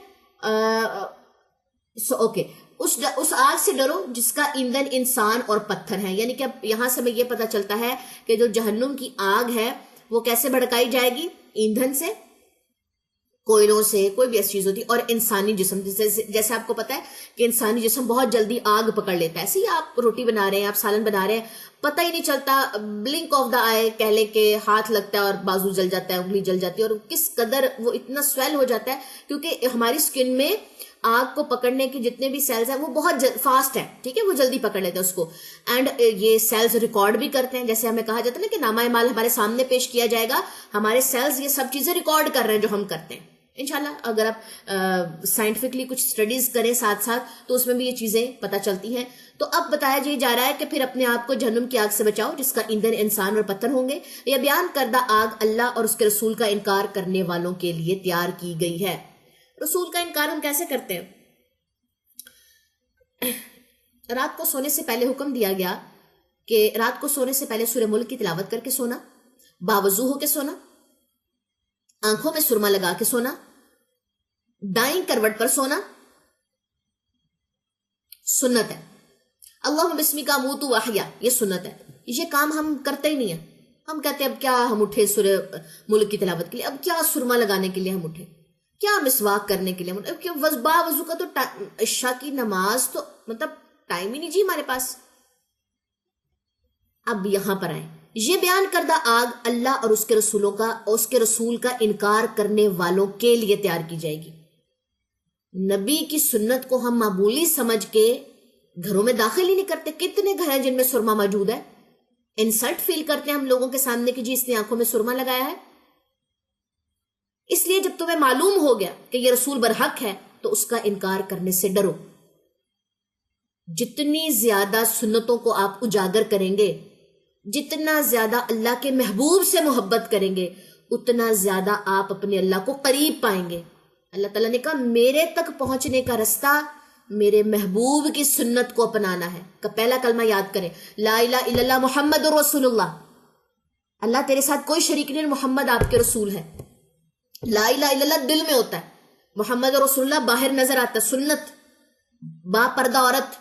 اوکے, اس آگ سے ڈرو جس کا ایندھن انسان اور پتھر ہے. یعنی کہ اب یہاں سے ہمیں یہ پتا چلتا ہے کہ جو جہنم کی آگ ہے وہ کیسے بھڑکائی جائے گی, ایندھن سے, کوئلوں سے, کوئی بھی ایسی چیز ہوتی, اور انسانی جسم, جیسے آپ کو پتا ہے کہ انسانی جسم بہت جلدی آگ پکڑ لیتا ہے. ایسے ہی آپ روٹی بنا رہے ہیں, آپ سالن بنا رہے ہیں, پتہ ہی نہیں چلتا, بلنک آف دا آئی کہہ لے کہ ہاتھ لگتا ہے اور بازو جل جاتا ہے, انگلی جل جاتی ہے, اور کس قدر وہ اتنا سویل ہو جاتا ہے کیونکہ ہماری سکن میں آگ کو پکڑنے کے جتنے بھی سیلز ہیں وہ بہت فاسٹ ہیں. ٹھیک ہے, وہ جلدی پکڑ لیتے ہیں اس کو, اینڈ یہ سیلز ریکارڈ بھی کرتے ہیں. جیسے ہمیں کہا جاتا ہے نا کہ نامہ اعمال ہمارے سامنے پیش کیا جائے گا, ہمارے سیلز یہ سب چیزیں ریکارڈ کر رہے ہیں جو ہم کرتے ہیں. انشاءاللہ اگر آپ سائنٹیفکلی کچھ سٹڈیز کریں ساتھ ساتھ تو اس میں بھی یہ چیزیں پتہ چلتی ہیں. تو اب بتایا جا رہا ہے کہ پھر اپنے آپ کو جہنم کی آگ سے بچاؤ جس کا ایندھن انسان اور پتھر ہوں گے. یہ بیان کردہ آگ اللہ اور اس کے رسول کا انکار کرنے والوں کے لیے تیار کی گئی ہے. رسول کا انکار ہم کیسے کرتے ہیں؟ رات کو سونے سے پہلے حکم دیا گیا کہ رات کو سونے سے پہلے سورہ ملک کی تلاوت کر کے سونا, باوضو ہو کے سونا, آنکھوں میں سرما لگا کے سونا, دائیں کروٹ پر سونا سنت ہے. اللہم بسمک اموت واحیا, یہ سنت ہے. یہ کام ہم کرتے ہی نہیں ہیں. ہم کہتے ہیں اب کیا ہم اٹھے سورہ ملک کی تلاوت کے لیے, اب کیا سرما لگانے کے لیے ہم اٹھے, کیا مسواک کرنے کے لیے, اب باوضو کا تو عشاء کی نماز تو مطلب ٹائم ہی نہیں جی ہمارے پاس. اب یہاں پر آئیں, یہ بیان کردہ آگ اللہ اور اس کے رسول کا انکار کرنے والوں کے لیے تیار کی جائے گی. نبی کی سنت کو ہم معمولی سمجھ کے گھروں میں داخل ہی نہیں کرتے. کتنے گھر ہیں جن میں سرما موجود ہے, انسلٹ فیل کرتے ہیں ہم لوگوں کے سامنے کہ جی اس نے آنکھوں میں سرما لگایا ہے. اس لیے جب تمہیں معلوم ہو گیا کہ یہ رسول برحق ہے تو اس کا انکار کرنے سے ڈرو. جتنی زیادہ سنتوں کو آپ اجاگر کریں گے, جتنا زیادہ اللہ کے محبوب سے محبت کریں گے, اتنا زیادہ آپ اپنے اللہ کو قریب پائیں گے. اللہ تعالیٰ نے کہا میرے تک پہنچنے کا رستہ میرے محبوب کی سنت کو اپنانا ہے. پہلا کلمہ یاد کریں, لا الہ الا اللہ محمد رسول اللہ. اللہ تیرے ساتھ کوئی شریک نہیں, محمد آپ کے رسول ہے. لا الہ الا اللہ دل میں ہوتا ہے, محمد رسول اللہ باہر نظر آتا ہے. سنت, با پردہ عورت,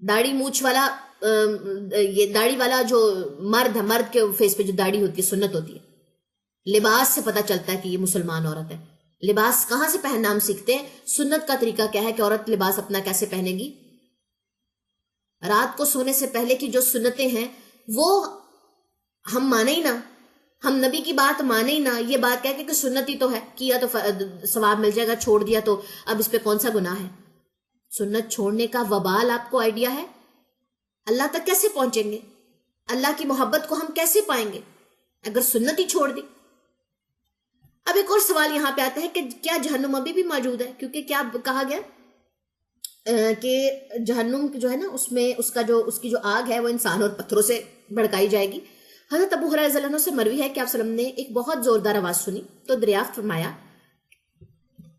داڑھی مونچھ والا, یہ داڑھی والا جو مرد ہے, مرد کے فیس پہ جو داڑھی ہوتی ہے سنت ہوتی ہے. لباس سے پتہ چلتا ہے کہ یہ مسلمان عورت ہے. لباس کہاں سے پہننا ہم سیکھتے ہیں, سنت کا طریقہ کیا ہے کہ عورت لباس اپنا کیسے پہنے گی. رات کو سونے سے پہلے کی جو سنتیں ہیں وہ ہم مانے ہی نہ, ہم نبی کی بات مانے ہی نہ. یہ بات کہہ کے کہ سنت ہی تو ہے, کیا تو ثواب مل جائے گا, چھوڑ دیا تو اب اس پہ کون سا گناہ ہے. سنت چھوڑنے کا وبال آپ کو آئیڈیا ہے؟ اللہ تک کیسے پہنچیں گے, اللہ کی محبت کو ہم کیسے پائیں گے اگر سنت ہی چھوڑ دی. اب ایک اور سوال یہاں پہ آتا ہے کہ کیا جہنم ابھی بھی موجود ہے, کیونکہ کیا کہا گیا کہ جہنم جو ہے نا اس میں اس کی جو آگ ہے وہ انسان اور پتھروں سے بھڑکائی جائے گی۔ حضرت ابو ہریرہ رضی اللہ عنہ سے مروی ہے کہ آپ صلی اللہ علیہ وسلم نے ایک بہت زوردار آواز سنی تو دریافت فرمایا،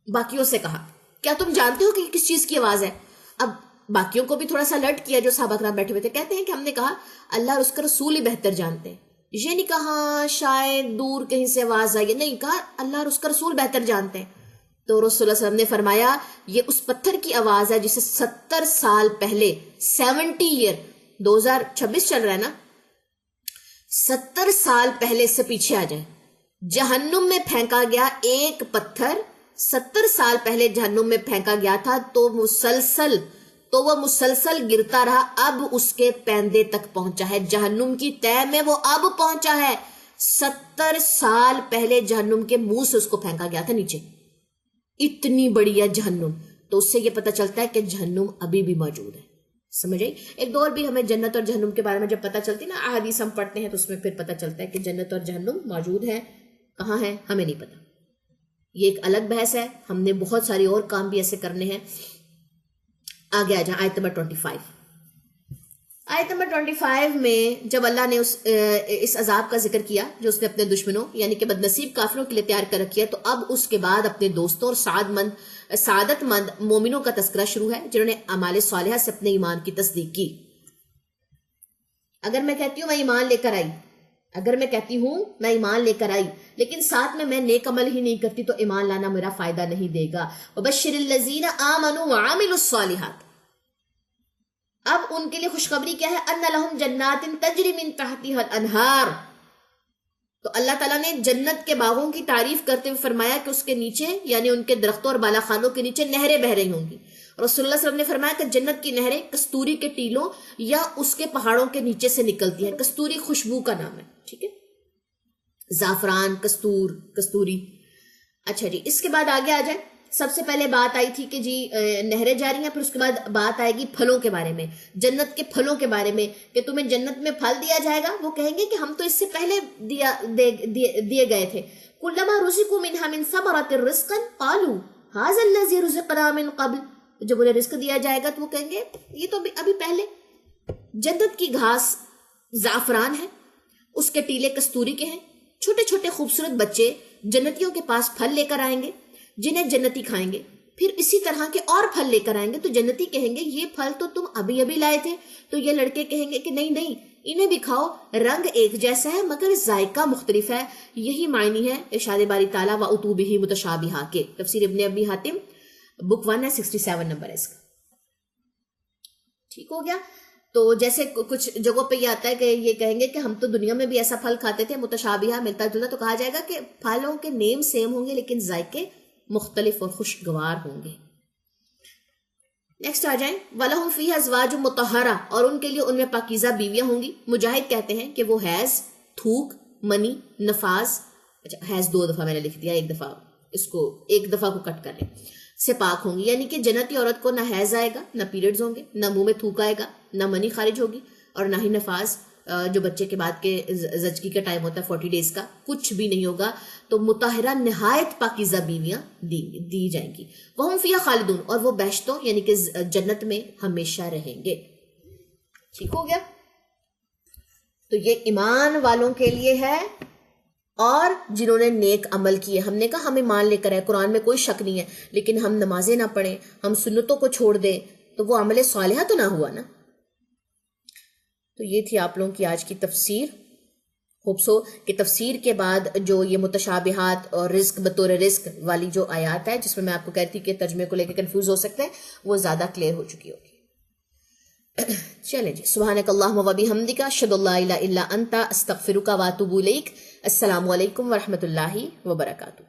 باقیوں سے کہا کیا تم جانتے ہو کہ یہ کس چیز کی آواز ہے؟ اب باقیوں کو بھی تھوڑا سا الرٹ کیا جو صحابہ کرام بیٹھے ہوئے تھے، کہتے ہیں کہ ہم نے کہا اللہ اور اس کا رسول ہی بہتر جانتے ہیں۔ یہ نہیں کہا شاید دور کہیں سے آواز آئی ہے، نہیں، کہا اللہ اور اس کا رسول بہتر جانتے ہیں۔ تو رسول اللہ صلی اللہ علیہ وسلم نے فرمایا یہ اس پتھر کی آواز ہے جسے 70 سال پہلے 70 ایئر 2026 چل رہا ہے نا، 70 سال پہلے سے پیچھے آ جائیں، جہنم میں پھینکا گیا ایک پتھر 70 سال پہلے جہنم میں پھینکا گیا تھا تو وہ مسلسل گرتا رہا، اب اس کے پیندے تک پہنچا ہے، جہنم کی تہ میں وہ اب پہنچا ہے۔ 70 سال پہلے جہنم کے منہ سے اس کو پھینکا گیا تھا نیچے، اتنی بڑی ہے جہنم۔ تو اس سے یہ پتہ چلتا ہے کہ جہنم ابھی بھی موجود ہے، سمجھ آئی؟ ایک دور بھی ہمیں جنت اور جہنم کے بارے میں جب پتہ چلتی نا، احادیث ہم پڑھتے ہیں تو اس میں پھر پتہ چلتا ہے کہ جنت اور جہنم موجود ہے، کہاں ہے ہمیں نہیں پتہ، یہ ایک الگ بحث ہے، ہم نے بہت سارے اور کام بھی ایسے کرنے ہیں۔ آگے آ جائیں آیت نمبر 25۔ آیت نمبر 25 میں جب اللہ نے اس عذاب کا ذکر کیا جو اس نے اپنے دشمنوں یعنی کہ بدنصیب کافروں کے لیے تیار کر رکھی ہے، تو اب اس کے بعد اپنے دوستوں اور سعادت مند مومنوں کا تذکرہ شروع ہے جنہوں نے اعمال صالحہ سے اپنے ایمان کی تصدیق کی۔ اگر میں کہتی ہوں میں ایمان لے کر آئی، لیکن ساتھ میں نیک عمل ہی نہیں کرتی تو ایمان لانا میرا فائدہ نہیں دے گا۔ وَبَشِّرِ الَّذِينَ آمَنُوا وَعَمِلُوا الصَّالِحَاتِ، اب ان کے لیے خوشخبری کیا ہے؟ ان لہم جنات تجری من تحتها الانہار، تو اللہ تعالیٰ نے جنت کے باغوں کی تعریف کرتے ہوئے فرمایا کہ اس کے نیچے یعنی ان کے درختوں اور بالا خانوں کے نیچے نہریں بہ رہی ہوں گی۔ رسول اللہ صلی اللہ علیہ وسلم نے فرمایا کہ جنت کی نہریں کستوری کے ٹیلوں یا اس کے پہاڑوں کے نیچے سے نکلتی ہیں۔ کستوری خوشبو کا نام ہے، ٹھیک ہے، زعفران، کستوری۔ اچھا جی، اس کے بعد آگے آ جائیں۔ سب سے پہلے بات آئی تھی کہ جی نہریں جاری ہیں، پھر اس کے بعد بات آئے گی پھلوں کے بارے میں، جنت کے پھلوں کے بارے میں کہ تمہیں جنت میں پھل دیا جائے گا۔ وہ کہیں گے کہ ہم تو اس سے پہلے دیے گئے تھے۔ کلما رزقوا منها من ثمرۃ رزقا قالوا هذا الذي رزقنا من قبل، جب انہیں رزق دیا جائے گا تو وہ کہیں گے یہ تو ابھی پہلے۔ جنت کی گھاس زعفران ہے، اس کے ٹیلے کستوری کے ہیں، چھوٹے چھوٹے خوبصورت بچے جنتیوں کے پاس پھل لے کر آئیں گے جنہیں جنتی کھائیں گے، پھر اسی طرح کے اور پھل لے کر آئیں گے تو جنتی کہیں گے یہ پھل تو تم ابھی لائے تھے، تو یہ لڑکے کہیں گے کہ نہیں انہیں بھی کھاؤ، رنگ ایک جیسا ہے مگر ذائقہ مختلف ہے۔ یہی معنی ہے ارشاد باری تعالیٰ وَأُتُوا بِهِ مُتَشَابِهًا کے، تفسیر ابن ابی حاتم بک 1 ہے، 67 نمبر ہے اس کا، ٹھیک ہو گیا۔ تو جیسے کچھ جگہوں پہ یہ آتا ہے کہ یہ کہیں گے کہ ہم تو دنیا میں بھی ایسا پھل کھاتے تھے متشابہہ ملتا جلتا، تو کہا جائے گا کہ پھلوں کے نیم سیم ہوں گے لیکن ذائقے مختلف اور خوشگوار ہوں گے۔ نیکسٹ آ جائیں، وَلَهُمْ فِيهَا أَزْوَاجٌ مُطَهَّرَةٌ، اور ان کے لیے ان میں پاکیزہ بیویاں ہوں گی۔ مجاہد کہتے ہیں کہ وہ حیض، تھوک، منی، نفاس، اچھا حیض 2 دفعہ میں نے لکھ دیا، ایک دفعہ کو کٹ کر لیں، سے پاک ہوں گی، یعنی کہ جنتی عورت کو نہ حیض آئے گا، نہ پیریڈز ہوں گے، نہ منہ میں تھوک آئے گا، نہ منی خارج ہوگی، اور نہ ہی نفاس جو بچے کے بعد کے زچگی کا ٹائم ہوتا ہے 40 ڈیز کا، کچھ بھی نہیں ہوگا۔ تو مطہرہ نہایت پاکیزہ بیویاں دی جائیں گی۔ وَهُمْ فِيهَا خَالِدُونَ، اور وہ بہشتوں یعنی کہ جنت میں ہمیشہ رہیں گے، ٹھیک ہو گیا۔ تو یہ ایمان والوں کے لیے ہے اور جنہوں نے نیک عمل کیے۔ ہم نے کہا ہم ایمان لے کر آئے، قرآن میں کوئی شک نہیں ہے، لیکن ہم نمازیں نہ پڑھیں، ہم سنتوں کو چھوڑ دیں تو وہ عمل صالحہ تو نہ ہوا نا۔ تو یہ تھی آپ لوگوں کی آج کی تفسیر۔ ہوپ سو کہ تفسیر کے بعد جو یہ متشابہات اور رزق بطور رزق والی جو آیات ہے جس میں آپ کو کہتی کہ ترجمے کو لے کے کنفیوز ہو سکتے ہیں، وہ زیادہ کلیئر ہو چکی ہوگی۔ چلیں جی، سبحانک اللہم و بحمدک، اشہد ان لا الہ الا انت، استغفرک و اتوب الیک۔ السلام علیکم ورحمۃ اللہ وبرکاتہ۔